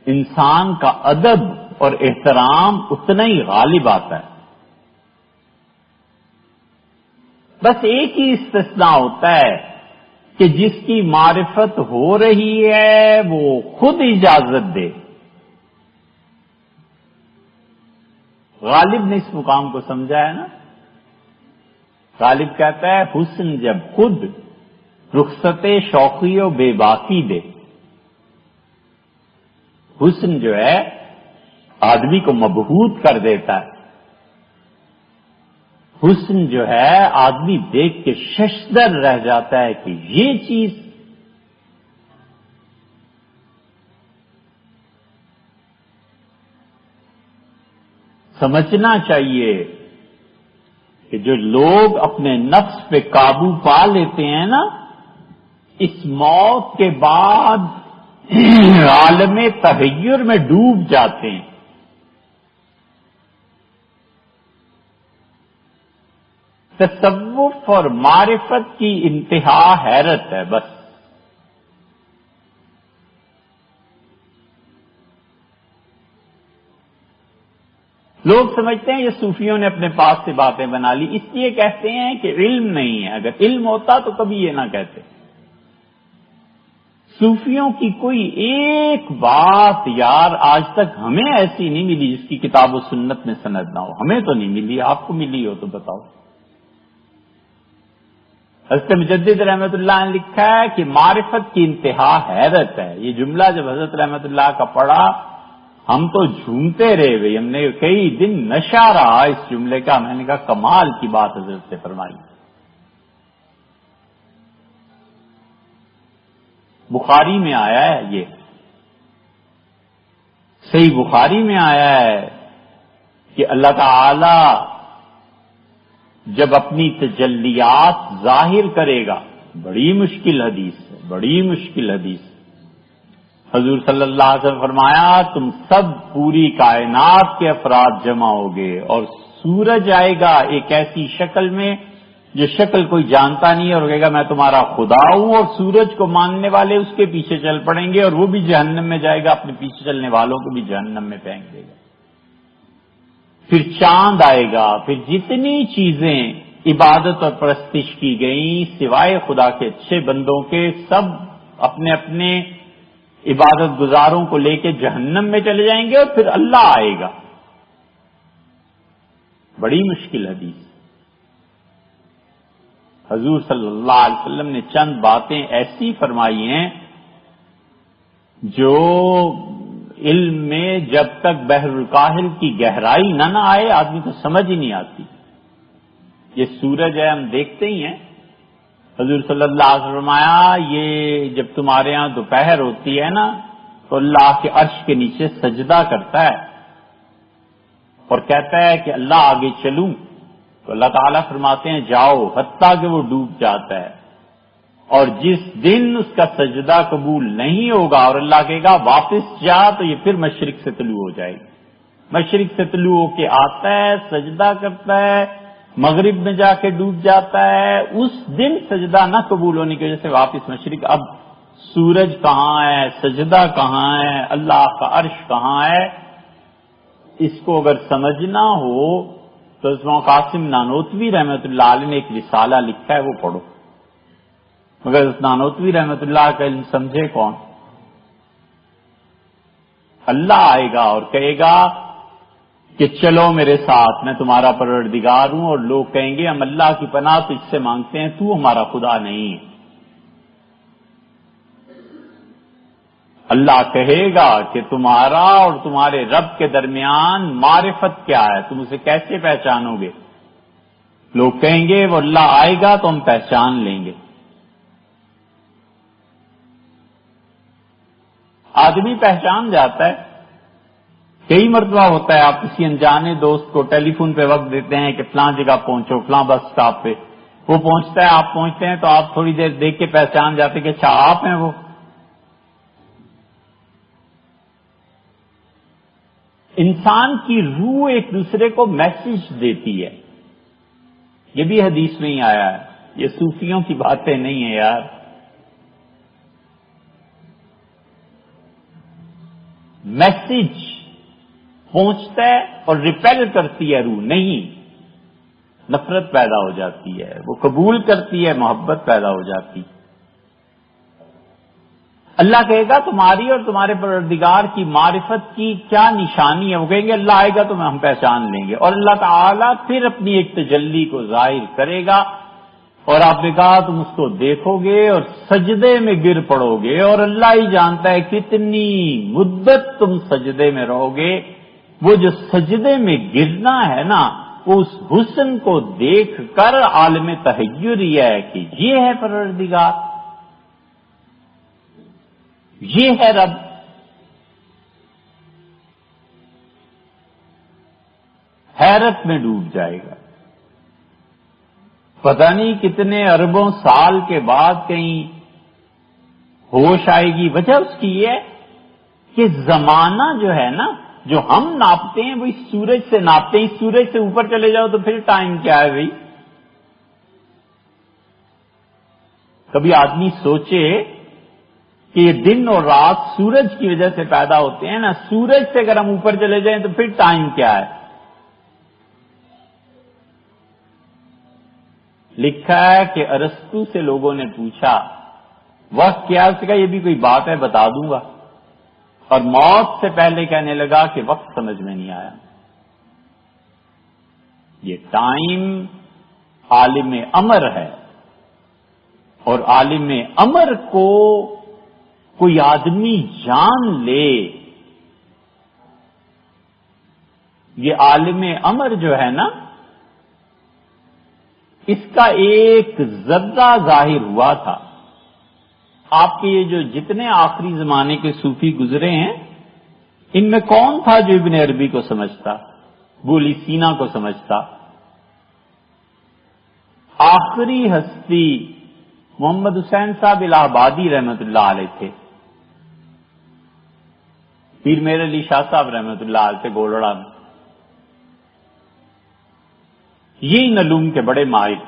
انسان کا ادب اور احترام اتنا ہی غالب آتا ہے. بس ایک ہی استثناء ہوتا ہے کہ جس کی معرفت ہو رہی ہے وہ خود اجازت دے. غالب نے اس مقام کو سمجھا ہے نا. غالب کہتا ہے حسن جب خود رخصت شوقی و بے باکی دے. حسن جو ہے آدمی کو مبہوت کر دیتا ہے. حسن جو ہے آدمی دیکھ کے ششدر رہ جاتا ہے کہ یہ چیز. سمجھنا چاہیے کہ جو لوگ اپنے نفس پہ قابو پا لیتے ہیں نا، اس موت کے بعد عالم تغیر میں ڈوب جاتے ہیں. تصوف اور معرفت کی انتہا حیرت ہے. بس لوگ سمجھتے ہیں یہ صوفیوں نے اپنے پاس سے باتیں بنا لی، اس لیے کہتے ہیں کہ علم نہیں ہے. اگر علم ہوتا تو کبھی یہ نہ کہتے. صوفیوں کی کوئی ایک بات یار آج تک ہمیں ایسی نہیں ملی جس کی کتاب و سنت میں سند نہ ہو. ہمیں تو نہیں ملی، آپ کو ملی ہو تو بتاؤ. حضرت مجدد رحمت اللہ نے لکھا ہے کہ معرفت کی انتہا حیرت ہے. یہ جملہ جب حضرت رحمت اللہ کا پڑھا ہم تو جھومتے رہے بھائی. ہم نے کئی دن نشہ رہا اس جملے کا. میں نے کہا کمال کی بات حضرت سے فرمائی. بخاری میں آیا ہے، یہ صحیح بخاری میں آیا ہے کہ اللہ تعالی جب اپنی تجلیات ظاہر کرے گا، بڑی مشکل حدیث ہے، بڑی مشکل حدیث. حضور صلی اللہ علیہ وسلم فرمایا تم سب پوری کائنات کے افراد جمع ہوگے اور سورج آئے گا ایک ایسی شکل میں جو شکل کوئی جانتا نہیں ہے، اور کہے گا میں تمہارا خدا ہوں. اور سورج کو ماننے والے اس کے پیچھے چل پڑیں گے اور وہ بھی جہنم میں جائے گا، اپنے پیچھے چلنے والوں کو بھی جہنم میں پھینک دے گا. پھر چاند آئے گا. پھر جتنی چیزیں عبادت اور پرستش کی گئیں سوائے خدا کے اچھے بندوں کے، سب اپنے اپنے عبادت گزاروں کو لے کے جہنم میں چلے جائیں گے. اور پھر اللہ آئے گا. بڑی مشکل حدیث. حضور صلی اللہ علیہ وسلم نے چند باتیں ایسی فرمائی ہیں جو علم میں جب تک بحر الکاہل کی گہرائی نہ آئے آدمی کو سمجھ ہی نہیں آتی. یہ سورج ہے، ہم دیکھتے ہی ہیں. حضور صلی اللہ علیہ وسلم فرمایا یہ جب تمہارے ہاں دوپہر ہوتی ہے نا تو اللہ کے عرش کے نیچے سجدہ کرتا ہے اور کہتا ہے کہ اللہ آگے چلوں، تو اللہ تعالیٰ فرماتے ہیں جاؤ، حتیٰ کہ وہ ڈوب جاتا ہے. اور جس دن اس کا سجدہ قبول نہیں ہوگا اور اللہ کہے گا واپس جا، تو یہ پھر مشرق سے طلوع ہو جائے گی. مشرق سے طلوع ہو کے آتا ہے، سجدہ کرتا ہے، مغرب میں جا کے ڈوب جاتا ہے. اس دن سجدہ نہ قبول ہونے کی وجہ سے واپس مشرق. اب سورج کہاں ہے، سجدہ کہاں ہے، اللہ کا عرش کہاں ہے، اس کو اگر سمجھنا ہو تو اسماعیل قاسم نانوتوی رحمۃ اللہ علیہ نے ایک رسالہ لکھا ہے، وہ پڑھو. مگر اس نانوتوی رحمۃ اللہ کا علم سمجھے کون؟ اللہ آئے گا اور کہے گا کہ چلو میرے ساتھ، میں تمہارا پروردگار ہوں، اور لوگ کہیں گے ہم اللہ کی پناہ تجھ سے مانگتے ہیں، تو ہمارا خدا نہیں ہے. اللہ کہے گا کہ تمہارا اور تمہارے رب کے درمیان معرفت کیا ہے، تم اسے کیسے پہچانو گے؟ لوگ کہیں گے وہ اللہ آئے گا تو ہم پہچان لیں گے. آدمی پہچان جاتا ہے. کئی مرتبہ ہوتا ہے آپ کسی انجانے دوست کو ٹیلی فون پہ وقت دیتے ہیں کہ فلاں جگہ پہنچو، فلاں بس اسٹاپ پہ. وہ پہنچتا ہے، آپ پہنچتے ہیں تو آپ تھوڑی دیر دیکھ کے پہچان جاتے کہ اچھا آپ ہیں وہ. انسان کی روح ایک دوسرے کو میسج دیتی ہے. یہ بھی حدیث میں ہی آیا ہے، یہ صوفیوں کی باتیں نہیں ہیں یار. میسج پہنچتا ہے اور ریپیل کرتی ہے روح، نہیں نفرت پیدا ہو جاتی ہے، وہ قبول کرتی ہے، محبت پیدا ہو جاتی. اللہ کہے گا تمہاری اور تمہارے پروردگار کی معرفت کی کیا نشانی ہے؟ وہ کہیں گے اللہ آئے گا تو ہم پہچان لیں گے. اور اللہ تعالیٰ پھر اپنی ایک تجلی کو ظاہر کرے گا اور آپ نے کہا تم اس کو دیکھو گے اور سجدے میں گر پڑو گے، اور اللہ ہی جانتا ہے کتنی مدت تم سجدے میں رہو گے. وہ جو سجدے میں گرنا ہے نا، وہ اس حسن کو دیکھ کر عالم تحیر یہ ہے کہ یہ ہے پروردگار، یہ ہے رب. حیرت میں ڈوب جائے گا. پتہ نہیں کتنے اربوں سال کے بعد کہیں ہوش آئے گی. وجہ اس کی یہ ہے کہ زمانہ جو ہے نا، جو ہم ناپتے ہیں وہ اس سورج سے ناپتے ہیں. اس سورج سے اوپر چلے جاؤ تو پھر ٹائم کیا ہے بھائی؟ کبھی آدمی سوچے کہ یہ دن اور رات سورج کی وجہ سے پیدا ہوتے ہیں نا، سورج سے اگر ہم اوپر چلے جائیں تو پھر ٹائم کیا ہے؟ لکھا ہے کہ ارسطو سے لوگوں نے پوچھا وقت کیا، اس کا یہ بھی کوئی بات ہے بتا دوں گا، اور موت سے پہلے کہنے لگا کہ وقت سمجھ میں نہیں آیا. یہ ٹائم عالم امر ہے، اور عالم امر کو کوئی آدمی جان لے. یہ عالم امر جو ہے نا، اس کا ایک ذرہ ظاہر ہوا تھا. آپ کے یہ جو جتنے آخری زمانے کے صوفی گزرے ہیں، ان میں کون تھا جو ابن عربی کو سمجھتا، بولی سینا کو سمجھتا؟ آخری ہستی محمد حسین صاحب الہ آبادی رحمت اللہ علیہ تھے. پیر میر علی شاہ صاحب رحمت اللہ علیہ تھے گولڑا میں. یہی علوم کے بڑے ماہر.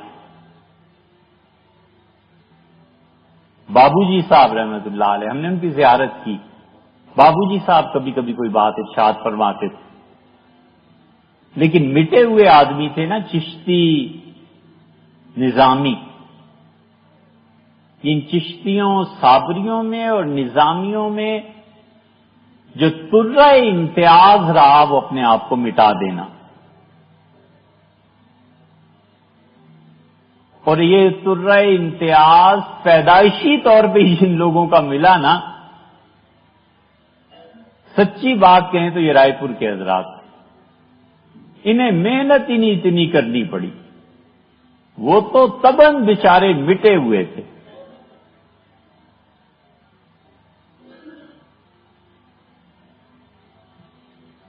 بابو جی صاحب رحمت اللہ علیہ، ہم نے ان کی زیارت کی. بابو جی صاحب کبھی کبھی کوئی بات ارشاد فرماتے تھے، لیکن مٹے ہوئے آدمی تھے نا، چشتی نظامی. ان چشتیوں صابریوں میں اور نظامیوں میں جو ترہ امتیاز رہا وہ اپنے آپ کو مٹا دینا. اور یہ ترہ امتیاز پیدائشی طور پہ جن لوگوں کا ملا نا، سچی بات کہیں تو یہ رائے پور کے حضرات، انہیں محنت ہی نہیں اتنی کرنی پڑی، وہ تو تباً بیچارے مٹے ہوئے تھے۔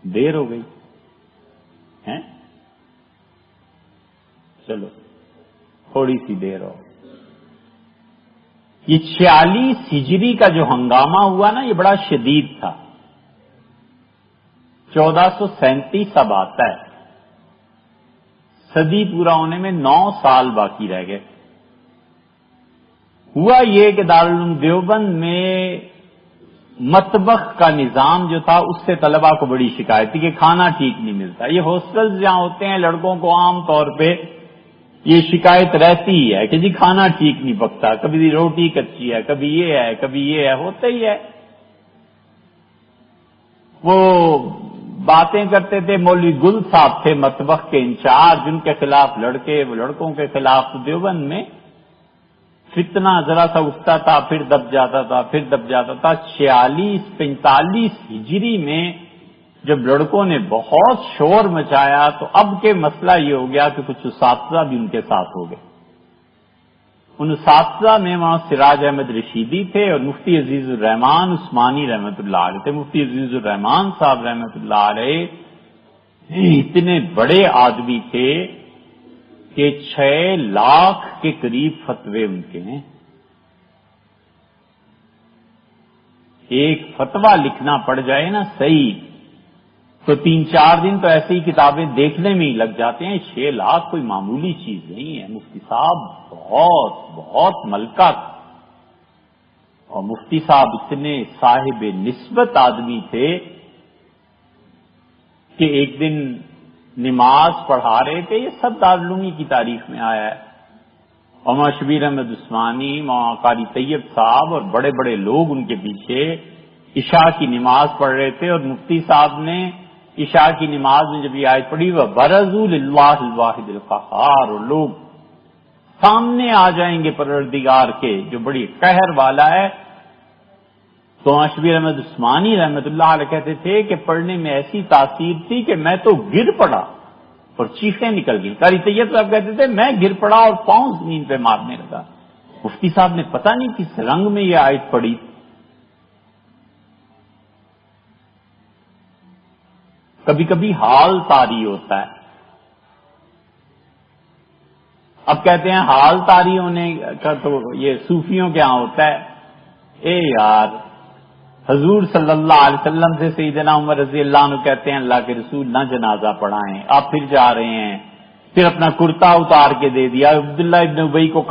دیر ہو گئی ہیں، چلو تھوڑی سی دیر ہو۔ یہ 46 ہجری کا جو ہنگامہ ہوا نا، یہ بڑا شدید تھا۔ 1437 اب آتا ہے، صدی پورا ہونے میں 9 سال باقی رہ گئے۔ ہوا یہ کہ دارالعلوم دیوبند میں مطبخ کا نظام جو تھا، اس سے طلباء کو بڑی شکایت تھی کہ کھانا ٹھیک نہیں ملتا۔ یہ ہاسٹلز جہاں ہوتے ہیں، لڑکوں کو عام طور پہ یہ شکایت رہتی ہی ہے کہ جی کھانا ٹھیک نہیں پکتا، کبھی روٹی کچی ہے، کبھی یہ ہے، کبھی یہ ہے، ہوتا ہی ہے۔ وہ باتیں کرتے تھے، مولوی گل صاحب تھے مطبخ کے انچارج، ان کے خلاف لڑکوں کے خلاف تو دیوبند میں فتنہ ذرا سا اٹھتا تھا، پھر دب جاتا تھا، پھر دب جاتا تھا۔ 46-45 ہجری میں جب لڑکوں نے بہت شور مچایا تو اب کے مسئلہ یہ ہو گیا کہ کچھ اساتذہ بھی ان کے ساتھ ہو گئے۔ ان اساتذہ میں وہاں سراج احمد رشیدی تھے اور مفتی عزیز الرحمان عثمانی رحمۃ اللہ علیہ تھے۔ مفتی عزیز الرحمان صاحب رحمۃ اللہ علیہ اتنے بڑے آدمی تھے کہ 6 لاکھ کے قریب فتوے ان کے ہیں۔ ایک فتویٰ لکھنا پڑ جائے نا صحیح تو 3-4 دن تو ایسی ہی کتابیں دیکھنے میں ہی لگ جاتے ہیں۔ 6 لاکھ کوئی معمولی چیز نہیں ہے۔ مفتی صاحب بہت ملکہ تھا، اور مفتی صاحب اتنے صاحب نسبت آدمی تھے کہ ایک دن نماز پڑھا رہے تھے، یہ سب دارالعلومی کی تاریخ میں آیا ہے، اور مولانا شبیر احمد عثمانی، مولانا قاری طیب صاحب اور بڑے بڑے لوگ ان کے پیچھے عشاء کی نماز پڑھ رہے تھے، اور مفتی صاحب نے عشاء کی نماز میں جب یہ آیت پڑھی، وَبَرَزُوا لِلَّهِ الْوَاحِدِ الْقَهَّارِ، اور لوگ سامنے آ جائیں گے پروردگار کے جو بڑی قہر والا ہے۔ تو شبیر احمد عثمانی رحمۃ اللہ علیہ کہتے تھے کہ پڑھنے میں ایسی تاثیر تھی کہ میں تو گر پڑا اور چیخیں نکل گئی۔ قاری طیب صاحب کہتے تھے میں گر پڑا اور پاؤں زمین پہ مارنے لگا۔ مفتی صاحب نے پتہ نہیں کس رنگ میں یہ آیت پڑھی۔ کبھی کبھی حال طاری ہوتا ہے۔ اب کہتے ہیں حال طاری ہونے کا تو یہ صوفیوں کے ہاں ہوتا ہے۔ اے یار، حضور صلی اللہ علیہ وسلم سے سیدنا عمر رضی اللہ عنہ کہتے ہیں اللہ کے رسول نہ جنازہ پڑھائیں، آپ پھر جا رہے ہیں، پھر اپنا کرتا اتار کے دے دیا، عبداللہ ابن ابی کو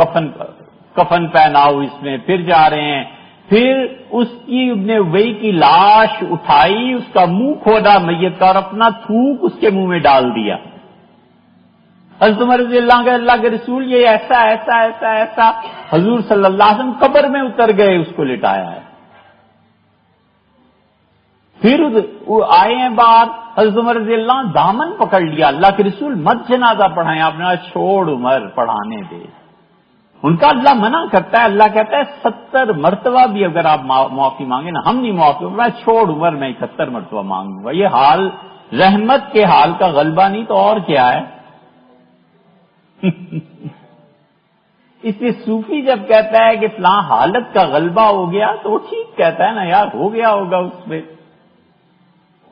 کفن پہناؤ اس میں، پھر جا رہے ہیں، پھر اس کی ابن ابی کی لاش اٹھائی، اس کا منہ کھودا میت کا اور اپنا تھوک اس کے منہ میں ڈال دیا۔ حضرت عمر رضی اللہ عنہ اللہ کے رسول یہ ایسا ایسا ایسا ایسا، حضور صلی اللہ علیہ وسلم قبر میں اتر گئے، اس کو لٹایا ہے۔ پھر آئے ہیں بعد، حضرت عمر رضی اللہ عنہ دامن پکڑ لیا، اللہ کے رسول مت جنازہ پڑھائیں، آپ نے چھوڑ عمر پڑھانے دے۔ ان کا اللہ منع کرتا ہے، اللہ کہتا ہے 70 مرتبہ بھی اگر آپ معافی مانگے نا، ہم نہیں معافی، میں چھوڑ عمر میں 71 مرتبہ مانگوں گا۔ یہ حال رحمت کے حال کا غلبہ نہیں تو اور کیا ہے۔ اس لیے صوفی جب کہتا ہے کہ فلاں حالت کا غلبہ ہو گیا تو وہ ٹھیک کہتا ہے نا یار، ہو گیا ہوگا، اس میں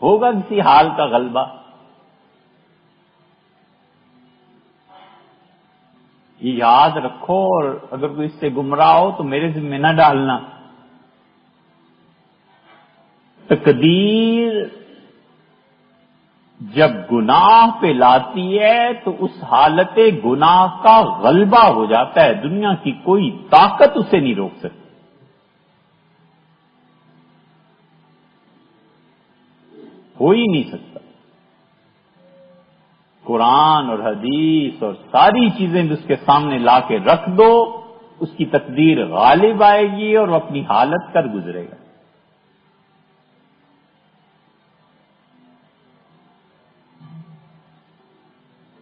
ہوگا کسی حال کا غلبہ۔ یہ یاد رکھو، اور اگر کوئی اس سے گمراہ ہو تو میرے ذمہ نہ ڈالنا۔ تقدیر جب گناہ پہ لاتی ہے تو اس حالت گناہ کا غلبہ ہو جاتا ہے، دنیا کی کوئی طاقت اسے نہیں روک سکتی۔ ہو ہی نہیں سکتا۔ قرآن اور حدیث اور ساری چیزیں اس کے سامنے لا کے رکھ دو، اس کی تقدیر غالب آئے گی اور وہ اپنی حالت کر گزرے گا۔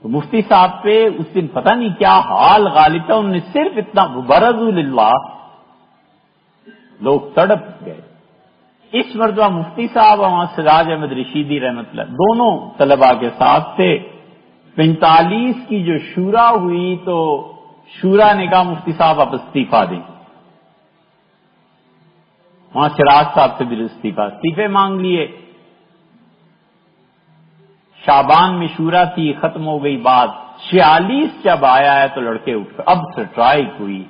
تو مفتی صاحب پہ اس دن پتہ نہیں کیا حال غالب تھا، انہوں نے صرف اتنا برزوا للہ، لوگ تڑپ گئے اس مرتبہ مفتی صاحب اور سراج احمد رشیدی رحمۃ اللہ دونوں طلباء کے ساتھ تھے۔ 45 کی جو شورا ہوئی تو شورا نے کہا مفتی صاحب آپ استعفیٰ دیں۔ وہاں سراج صاحب سے بھی استعفے مانگ لیے۔ شعبان میں شورا تھی، ختم ہو گئی بات۔ 46 جب آیا ہے تو لڑکے اٹھ کر اب سٹرائک ہوئی،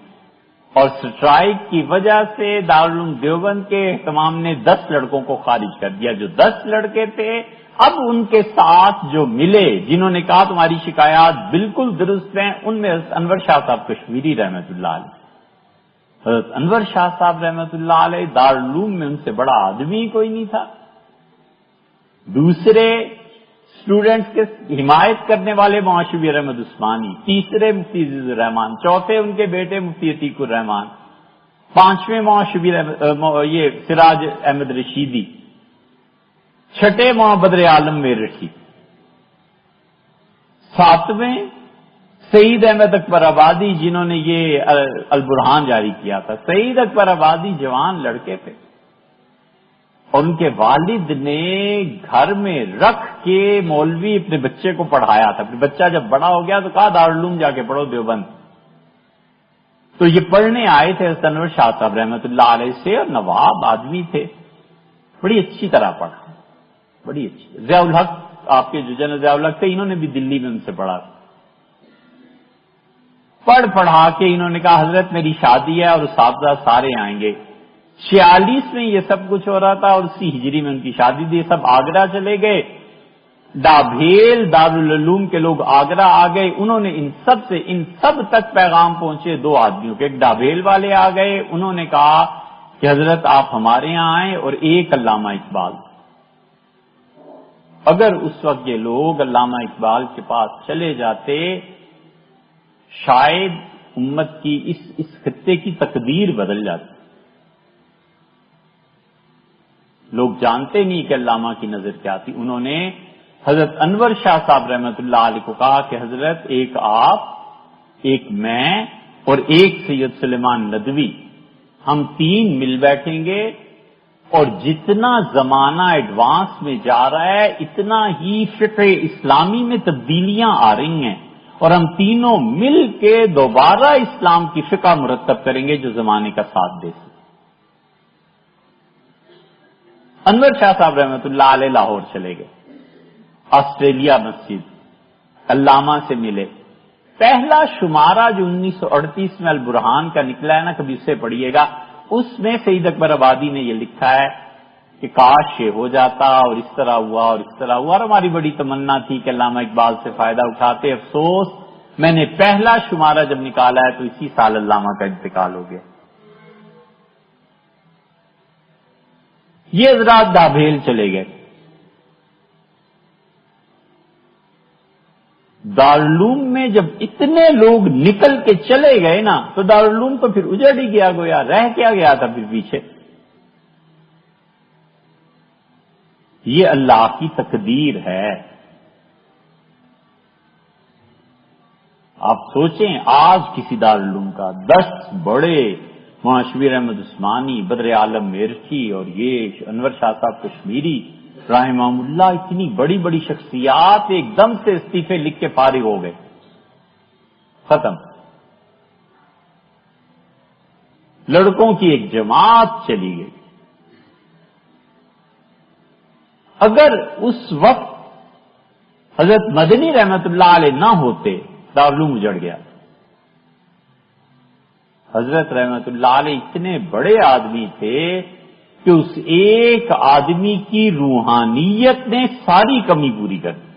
اور سٹرائک کی وجہ سے دارالعلوم دیوبند کے اہتمام نے 10 لڑکوں کو خارج کر دیا۔ جو 10 لڑکے تھے اب ان کے ساتھ جو ملے، جنہوں نے کہا تمہاری شکایات بالکل درست ہیں، ان میں انور شاہ صاحب کشمیری رحمۃ اللہ علیہ۔ حضرت انور شاہ صاحب رحمۃ اللہ علیہ دارالعلوم میں ان سے بڑا آدمی کوئی نہیں تھا۔ دوسرے اسٹوڈنٹس کے حمایت کرنے والے معاشبی احمد عثمانی، تیسرے مفتی عزیز الرحمان، چوتھے ان کے بیٹے مفتی عتیق الرحمان، پانچویں معاشبی یہ سراج احمد رشیدی، چھٹے بدر عالم میرٹھی، ساتویں سعید احمد اکبر آبادی جنہوں نے یہ البرہان جاری کیا تھا۔ سعید اکبر آبادی جوان لڑکے تھے، اور ان کے والد نے گھر میں رکھ کے مولوی اپنے بچے کو پڑھایا تھا۔ پھر بچہ جب بڑا ہو گیا تو کہا دارالعلوم جا کے پڑھو دیوبند۔ تو یہ پڑھنے آئے تھے حضرت انور شاہ صاحب رحمۃ اللہ علیہ سے، اور نواب آدمی تھے، بڑی اچھی طرح پڑھا، بڑی اچھی۔ ضیاء الحق آپ کے جو جنرل ضیاء الحق تھے، انہوں نے بھی دلی میں ان سے پڑھا۔ پڑھا کے انہوں نے کہا حضرت میری شادی ہے اور اساتذہ سارے آئیں گے۔ 46 میں یہ سب کچھ ہو رہا تھا، اور 80 ہجری میں ان کی شادی تھی۔ سب آگرہ چلے گئے، ڈابھیل دارالعلوم کے لوگ آگرہ آ گئے۔ انہوں نے ان سب تک پیغام پہنچے 2 آدمیوں کے۔ ایک ڈابھیل والے آ گئے، انہوں نے کہا کہ حضرت آپ ہمارے یہاں آئیں، اور ایک علامہ اقبال۔ اگر اس وقت یہ لوگ علامہ اقبال کے پاس چلے جاتے، شاید امت کی اس خطے کی تقدیر بدل جاتی۔ لوگ جانتے نہیں کہ علامہ کی نظر کیا تھی۔ انہوں نے حضرت انور شاہ صاحب رحمۃ اللہ علیہ کو کہا کہ حضرت ایک آپ، ایک میں، اور ایک سید سلیمان ندوی، ہم 3 مل بیٹھیں گے، اور جتنا زمانہ ایڈوانس میں جا رہا ہے اتنا ہی فقہ اسلامی میں تبدیلیاں آ رہی ہیں، اور ہم تینوں مل کے دوبارہ اسلام کی فقہ مرتب کریں گے جو زمانے کا ساتھ دے سکے۔ انور شاہ صاحب رحمۃ اللہ علیہ لاہور چلے گئے، آسٹریلیا مسجد، علامہ سے ملے۔ پہلا شمارہ جو 1938 میں البرہان کا نکلا ہے نا، کبھی اسے پڑھیے گا، اس میں سعید اکبر آبادی نے یہ لکھا ہے کہ کاش یہ ہو جاتا، اور اس طرح ہوا اور اس طرح ہوا، اور ہماری بڑی تمنا تھی کہ علامہ اقبال سے فائدہ اٹھاتے۔ افسوس میں نے پہلا شمارہ جب نکالا ہے تو اسی سال علامہ کا انتقال ہو گیا۔ یہ حضرات ڈابھیل چلے گئے۔ دارالعلوم میں جب اتنے لوگ نکل کے چلے گئے نا، تو دارالعلوم تو پھر اجڑ ہی گیا، گویا رہ کیا گیا تھا پھر پیچھے۔ یہ اللہ کی تقدیر ہے۔ آپ سوچیں آج کسی دارالعلوم کا 10 بڑے، معاشبی احمد عثمانی، بدر عالم میرٹھی، اور یہ انور شاہ صاحب کشمیری رحمہ اللہ، اتنی بڑی بڑی شخصیات ایک دم سے استعفے لکھ کے فارغ ہو گئے، ختم۔ لڑکوں کی ایک جماعت چلی گئی۔ اگر اس وقت حضرت مدنی رحمت اللہ علیہ نہ ہوتے، دارالعلوم اجڑ گیا۔ حضرت رحمت اللہ علیہ اتنے بڑے آدمی تھے کہ اس ایک آدمی کی روحانیت نے ساری کمی پوری کر دی۔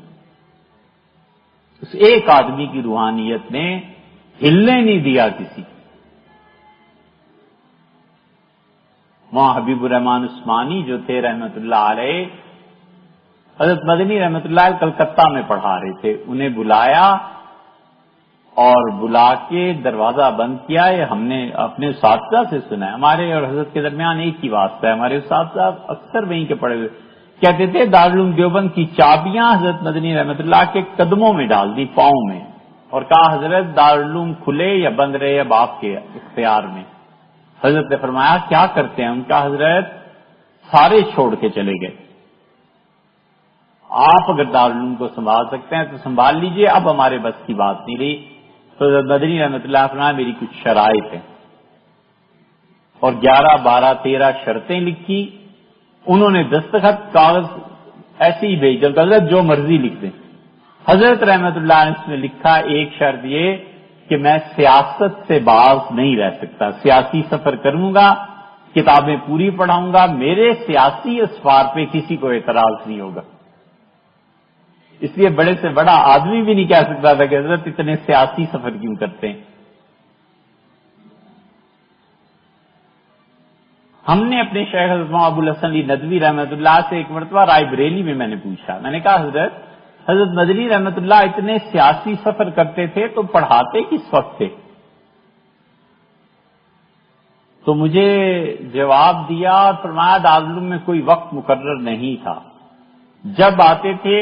اس ایک آدمی کی روحانیت نے ہلنے نہیں دیا کسی۔ وہاں حبیب الرحمان عثمانی جو تھے رحمت اللہ علیہ، حضرت مدنی رحمت اللہ علیہ کلکتہ میں پڑھا رہے تھے، انہیں بلایا اور بلا کے دروازہ بند کیا۔ یہ ہم نے اپنے اساتذہ سے سنا ہے، ہمارے اور حضرت کے درمیان ایک ہی واسطہ ہے، ہمارے اساتذہ اکثر وہیں کے پڑھے ہوئے کہتے تھے دارالعلوم دیوبند کی چابیاں حضرت مدنی رحمت اللہ کے قدموں میں ڈال دی، پاؤں میں، اور کہا حضرت دارالعلوم کھلے یا بند رہے اب آپ کے اختیار میں۔ حضرت نے فرمایا کیا کرتے ہیں؟ ان کا حضرت سارے چھوڑ کے چلے گئے۔ آپ اگر دارالعلوم کو سنبھال سکتے ہیں تو سنبھال لیجئے، اب ہمارے بس کی بات نہیں رہی۔ تو حضرت مدنی رحمۃ اللہ فرمایا میری کچھ شرائط ہیں، اور 11، 12، 13 شرطیں لکھی۔ انہوں نے دستخط کاغذ ایسے ہی بھیج دیا، حضرت جو مرضی لکھ دیں۔ حضرت رحمۃ اللہ نے اس میں لکھا ایک شرط یہ کہ میں سیاست سے باز نہیں رہ سکتا، سیاسی سفر کروں گا، کتابیں پوری پڑھاؤں گا، میرے سیاسی اسفار پہ کسی کو اعتراض نہیں ہوگا۔ اس لیے بڑے سے بڑا آدمی بھی نہیں کہہ سکتا تھا کہ حضرت اتنے سیاسی سفر کیوں کرتے ہیں۔ ہم نے اپنے شیخ حضرت ابو الحسن علی ندوی رحمۃ اللہ سے ایک مرتبہ رائے بریلی میں نے پوچھا، میں نے کہا حضرت مدنی رحمۃ اللہ اتنے سیاسی سفر کرتے تھے تو پڑھاتے کس وقت تھے؟ تو مجھے جواب دیا اور فرمایا دارالعلوم میں کوئی وقت مقرر نہیں تھا، جب آتے تھے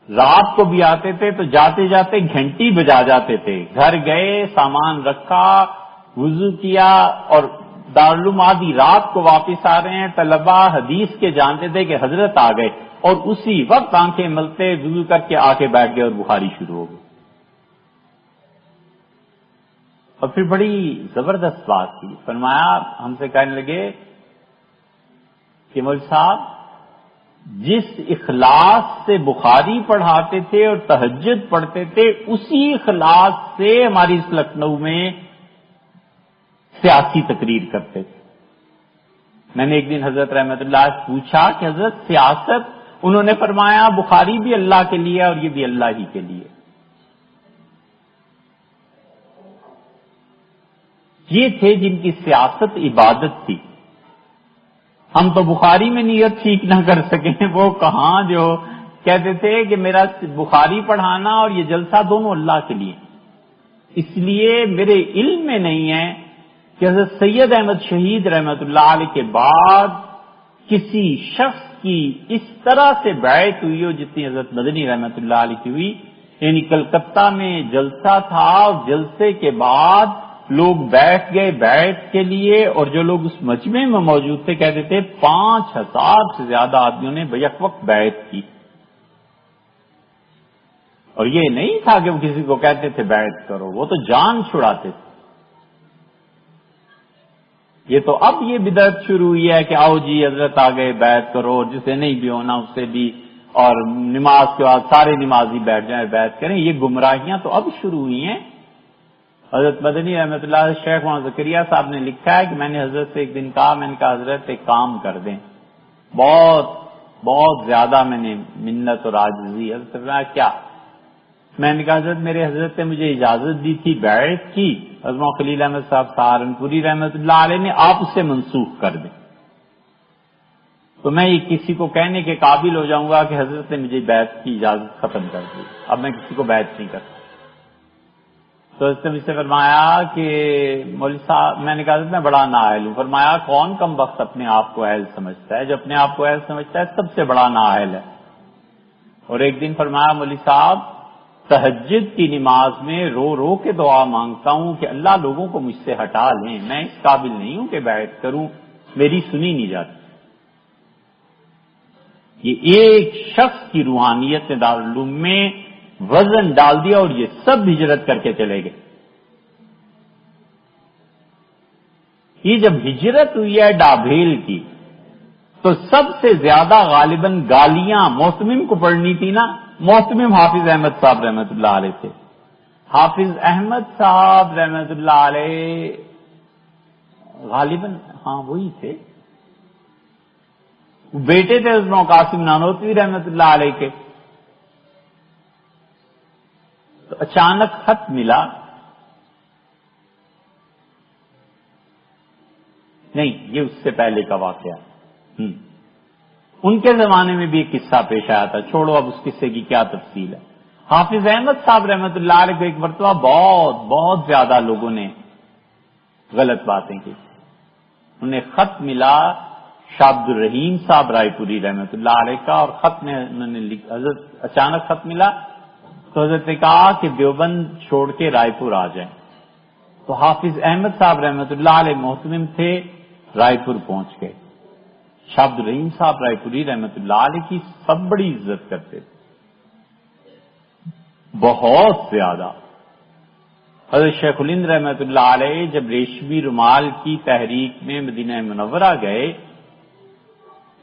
رات کو بھی آتے تھے تو جاتے جاتے گھنٹی بجا جاتے تھے، گھر گئے سامان رکھا وضو کیا اور دارالعلوم آدھی رات کو واپس آ رہے ہیں، طلباء حدیث کے جانتے تھے کہ حضرت آ گئے اور اسی وقت آنکھیں ملتے وضو کر کے آ کے بیٹھ گئے اور بخاری شروع ہو گئی۔ اور پھر بڑی زبردست بات کی، فرمایا ہم سے کہنے لگے کہ مولوی صاحب جس اخلاص سے بخاری پڑھاتے تھے اور تہجد پڑھتے تھے اسی اخلاص سے ہماری اس لکھنؤ میں سیاسی تقریر کرتے تھے۔ میں نے ایک دن حضرت رحمت اللہ سے پوچھا کہ حضرت سیاست، انہوں نے فرمایا بخاری بھی اللہ کے لیے اور یہ بھی اللہ ہی کے لیے۔ یہ تھے جن کی سیاست عبادت تھی۔ ہم تو بخاری میں نیت ٹھیک نہ کر سکیں، وہ کہاں جو کہتے تھے کہ میرا بخاری پڑھانا اور یہ جلسہ دونوں اللہ کے لیے، اس لیے میرے علم میں نہیں ہے کہ حضرت سید احمد شہید رحمت اللہ علیہ کے بعد کسی شخص کی اس طرح سے بیعت ہوئی ہو جتنی حضرت مدنی رحمت اللہ علیہ کی ہوئی۔ یعنی کلکتہ میں جلسہ تھا اور جلسے کے بعد لوگ بیٹھ گئے بیعت کے لیے، اور جو لوگ اس مجمع میں موجود تھے کہتے تھے 5000 سے زیادہ آدمیوں نے بیک وقت بیعت کی۔ اور یہ نہیں تھا کہ وہ کسی کو کہتے تھے بیعت کرو، وہ تو جان چھڑاتے تھے۔ یہ تو اب یہ بدعت شروع ہوئی ہے کہ آؤ جی حضرت آ گئے بیعت کرو، اور جسے نہیں بھی ہونا اس سے بھی، اور نماز کے بعد سارے نمازی بیٹھ جائیں بیعت کریں۔ یہ گمراہیاں تو اب شروع ہوئی ہیں۔ حضرت مدنی رحمۃ اللہ شیخ محمد زکریا صاحب نے لکھا ہے کہ میں نے حضرت سے ایک دن کہا، میں نے کہا حضرت ایک کام کر دیں، بہت زیادہ میں نے منت اور عاجزی۔ حضرت نے کیا؟ میں نے کہا حضرت میرے حضرت نے مجھے اجازت دی تھی بیعت کی، حضرت خلیل احمد صاحب سہارنپوری رحمۃ اللہ علیہ نے، آپ اسے منسوخ کر دیں تو میں یہ کسی کو کہنے کے قابل ہو جاؤں گا کہ حضرت نے مجھے بیعت کی اجازت ختم کر دی، اب میں کسی کو بیعت نہیں کرتا۔ تو حضرت نے مجھ سے فرمایا کہ مولوی صاحب، میں نے کہا حضرت میں بڑا نااہل ہوں۔ فرمایا کون کم وقت اپنے آپ کو اہل سمجھتا ہے؟ جو اپنے آپ کو اہل سمجھتا ہے سب سے بڑا نااہل ہے۔ اور ایک دن فرمایا مولوی صاحب تہجد کی نماز میں رو رو کے دعا مانگتا ہوں کہ اللہ لوگوں کو مجھ سے ہٹا لیں، میں اس قابل نہیں ہوں کہ بیعت کروں، میری سنی نہیں جاتی۔ یہ ایک شخص کی روحانیت نے دارالعلوم میں وزن ڈال دیا اور یہ سب ہجرت کر کے چلے گئے۔ یہ جب ہجرت ہوئی ہے ڈابھیل کی تو سب سے زیادہ غالباً گالیاں محتمم کو پڑنی تھی نا، محتمم حافظ احمد صاحب رحمت اللہ علیہ تھے۔ حافظ احمد صاحب رحمت اللہ علیہ غالباً ہاں وہی تھے، بیٹے تھے حضرت قاسم نانوتوی رحمت اللہ علیہ کے۔ تو اچانک خط ملا، نہیں یہ اس سے پہلے کا واقعہ، ان کے زمانے میں بھی ایک قصہ پیش آیا تھا، چھوڑو اب اس قصے کی کیا تفصیل ہے۔ حافظ احمد صاحب رحمت اللہ علیہ کو ایک مرتبہ بہت زیادہ لوگوں نے غلط باتیں کی۔ انہیں خط ملا شاہ عبد الرحیم صاحب رائے پوری رحمت اللہ علیہ کا، اور خط میں انہوں نے حضرت اچانک خط ملا تو حضرت نے کہا کہ دیوبند چھوڑ کے رائے پور آ جائیں۔ تو حافظ احمد صاحب رحمت اللہ علیہ محتمم تھے، رائے پور پہنچ گئے۔ شاہ عبد الرحیم صاحب رائے پوری رحمۃ اللہ علیہ کی سب بڑی عزت کرتے تھے، بہت زیادہ۔ حضرت شیخ الہند رحمۃ اللہ علیہ جب ریشمی رومال کی تحریک میں مدینہ منورہ گئے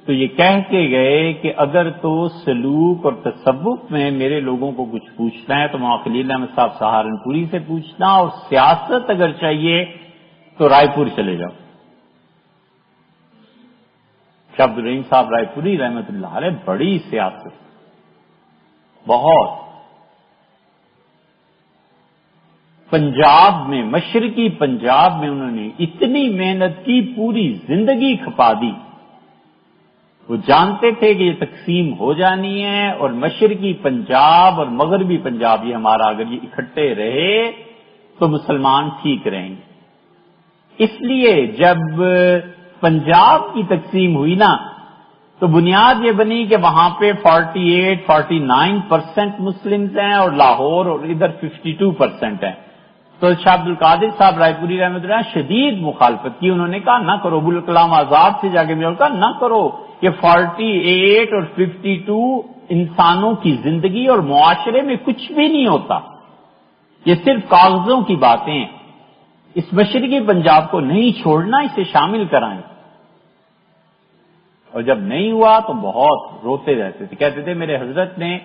تو یہ کہہ کے گئے کہ اگر تو سلوک اور تصوف میں میرے لوگوں کو کچھ پوچھنا ہے تو مولانا خلیل احمد صاحب سہارنپوری سے پوچھنا، اور سیاست اگر چاہیے تو رائے پور چلے جاؤ۔ شاہ عبد الرحیم صاحب رائے پوری رحمۃ اللہ علیہ بڑی سیاست، بہت۔ پنجاب میں، مشرقی پنجاب میں انہوں نے اتنی محنت کی، پوری زندگی کھپا دی۔ وہ جانتے تھے کہ یہ تقسیم ہو جانی ہے، اور مشرقی پنجاب اور مغربی پنجاب یہ ہمارا اگر یہ اکٹھے رہے تو مسلمان ٹھیک رہیں گے۔ اس لیے جب پنجاب کی تقسیم ہوئی نا تو بنیاد یہ بنی کہ وہاں پہ 48-49% مسلمز ہیں اور لاہور اور ادھر 52% ہیں۔ تو شاہ عبد القادر صاحب رائے پوری رحمۃ اللہ شدید مخالفت کی، انہوں نے کہا نہ کرو، ابوالکلام آزاد سے جا کے مل کہا نہ کرو، یہ 48 اور 52 انسانوں کی زندگی اور معاشرے میں کچھ بھی نہیں ہوتا، یہ صرف کاغذوں کی باتیں ہیں، اس مشرقی پنجاب کو نہیں چھوڑنا، اسے شامل کرائیں۔ اور جب نہیں ہوا تو بہت روتے رہتے تھے، کہتے تھے میرے حضرت نے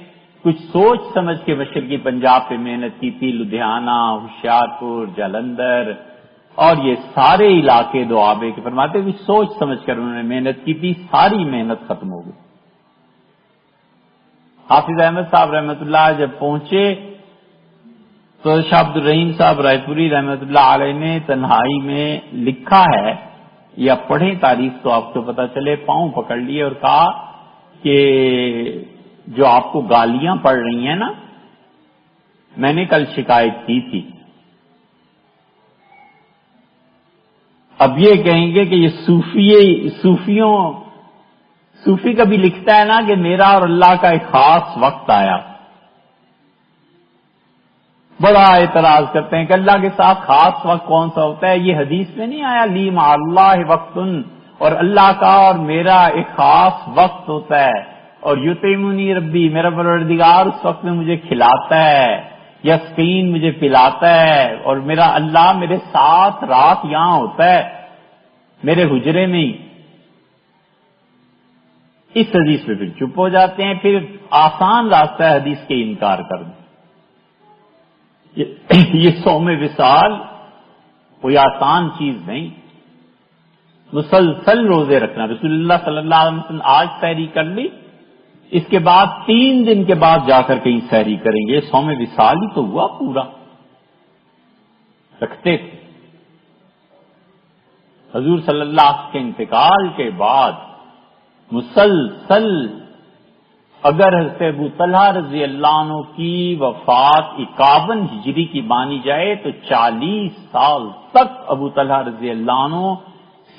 کچھ سوچ سمجھ کے مشرقی پنجاب پہ محنت کی تھی، لدھیانہ، ہوشیارپور، جلندھر اور یہ سارے علاقے دوآبے کے فرماتے کچھ سوچ سمجھ کر انہوں نے محنت کی تھی، ساری محنت ختم ہو گئی۔ حافظ احمد صاحب رحمۃ اللہ جب پہنچے تو شاہ عبد الرحیم صاحب رائے پوری رحمۃ اللہ علیہ نے تنہائی میں لکھا ہے، یا پڑھیں تاریخ تو آپ کو پتہ چلے، پاؤں پکڑ لیے اور کہا کہ جو آپ کو گالیاں پڑ رہی ہیں نا، میں نے کل شکایت کی تھی، اب یہ کہیں گے کہ یہ صوفی کبھی لکھتا ہے نا کہ میرا اور اللہ کا ایک خاص وقت آیا، بڑا اعتراض کرتے ہیں کہ اللہ کے ساتھ خاص وقت کون سا ہوتا ہے، یہ حدیث میں نہیں آیا لی مع اللہ وقت، اور اللہ کا اور میرا ایک خاص وقت ہوتا ہے، اور یطعمنی ربی، میرا پروردگار اس وقت میں مجھے کھلاتا ہے، یسقین مجھے پلاتا ہے، اور میرا اللہ میرے ساتھ رات یہاں ہوتا ہے میرے حجرے میں ہی۔ اس حدیث پہ پھر چپ ہو جاتے ہیں، پھر آسان راستہ ہے حدیث کے انکار کرنا۔ یہ صوم وصال کوئی آسان چیز نہیں، مسلسل روزے رکھنا۔ رسول اللہ صلی اللہ علیہ وسلم آج سحری کر لی، اس کے بعد 3 دن کے بعد جا کر کہیں سحری کریں گے، صوم وصال ہی تو ہوا پورا، رکھتے تھے۔ حضور صلی اللہ علیہ وسلم کے انتقال کے بعد مسلسل، اگر حضرت ابو طلحہ رضی اللہ عنہ کی وفات 51 ہجری کی مانی جائے تو 40 سال تک ابو طلحہ رضی اللہ عنہ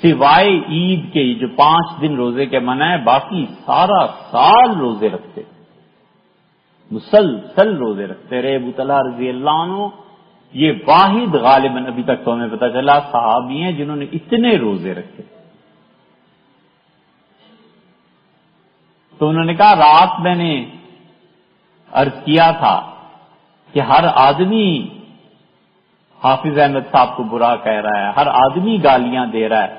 سوائے عید کے جو 5 دن روزے کے منائے باقی سارا سال روزے رکھتے، مسلسل روزے رکھتے رہے ابو طلحہ رضی اللہ عنہ۔ یہ واحد غالباً ابھی تک تو ہمیں پتہ چلا صحابی ہیں جنہوں نے اتنے روزے رکھے۔ تو انہوں نے کہا رات میں نے عرض کیا تھا کہ ہر آدمی حافظ احمد صاحب کو برا کہہ رہا ہے، ہر آدمی گالیاں دے رہا ہے،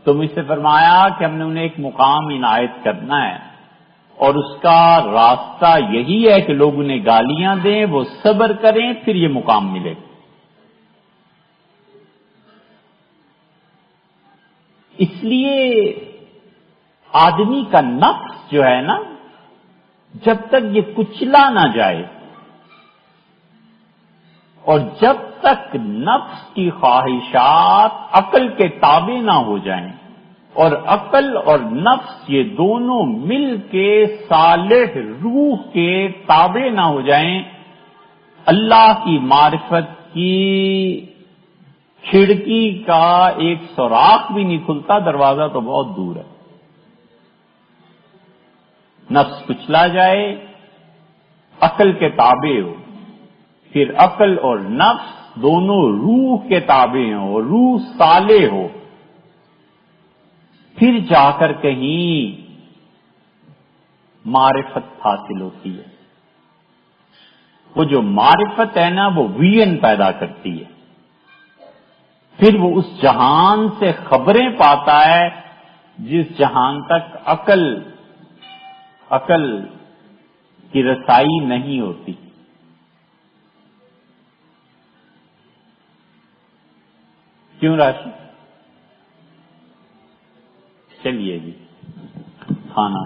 تو مجھ سے فرمایا کہ ہم نے انہیں ایک مقام عنایت کرنا ہے، اور اس کا راستہ یہی ہے کہ لوگ انہیں گالیاں دیں، وہ صبر کریں، پھر یہ مقام ملے۔ اس لیے آدمی کا نفس جو ہے نا، جب تک یہ کچلا نہ جائے اور جب تک نفس کی خواہشات عقل کے تابع نہ ہو جائیں، اور عقل اور نفس یہ دونوں مل کے صالح روح کے تابع نہ ہو جائیں، اللہ کی معرفت کی کھڑکی کا ایک سوراخ بھی نہیں کھلتا، دروازہ تو بہت دور ہے۔ نفس کچلا جائے، عقل کے تابع ہو، پھر عقل اور نفس دونوں روح کے تابع ہوں اور روح صالح ہو، پھر جا کر کہیں معرفت حاصل ہوتی ہے. وہ جو معرفت ہے نا وہ ویژن پیدا کرتی ہے. پھر وہ اس جہان سے خبریں پاتا ہے جس جہان تک عقل کی رسائی نہیں ہوتی. کیوں راشد؟ چلیے جی کھانا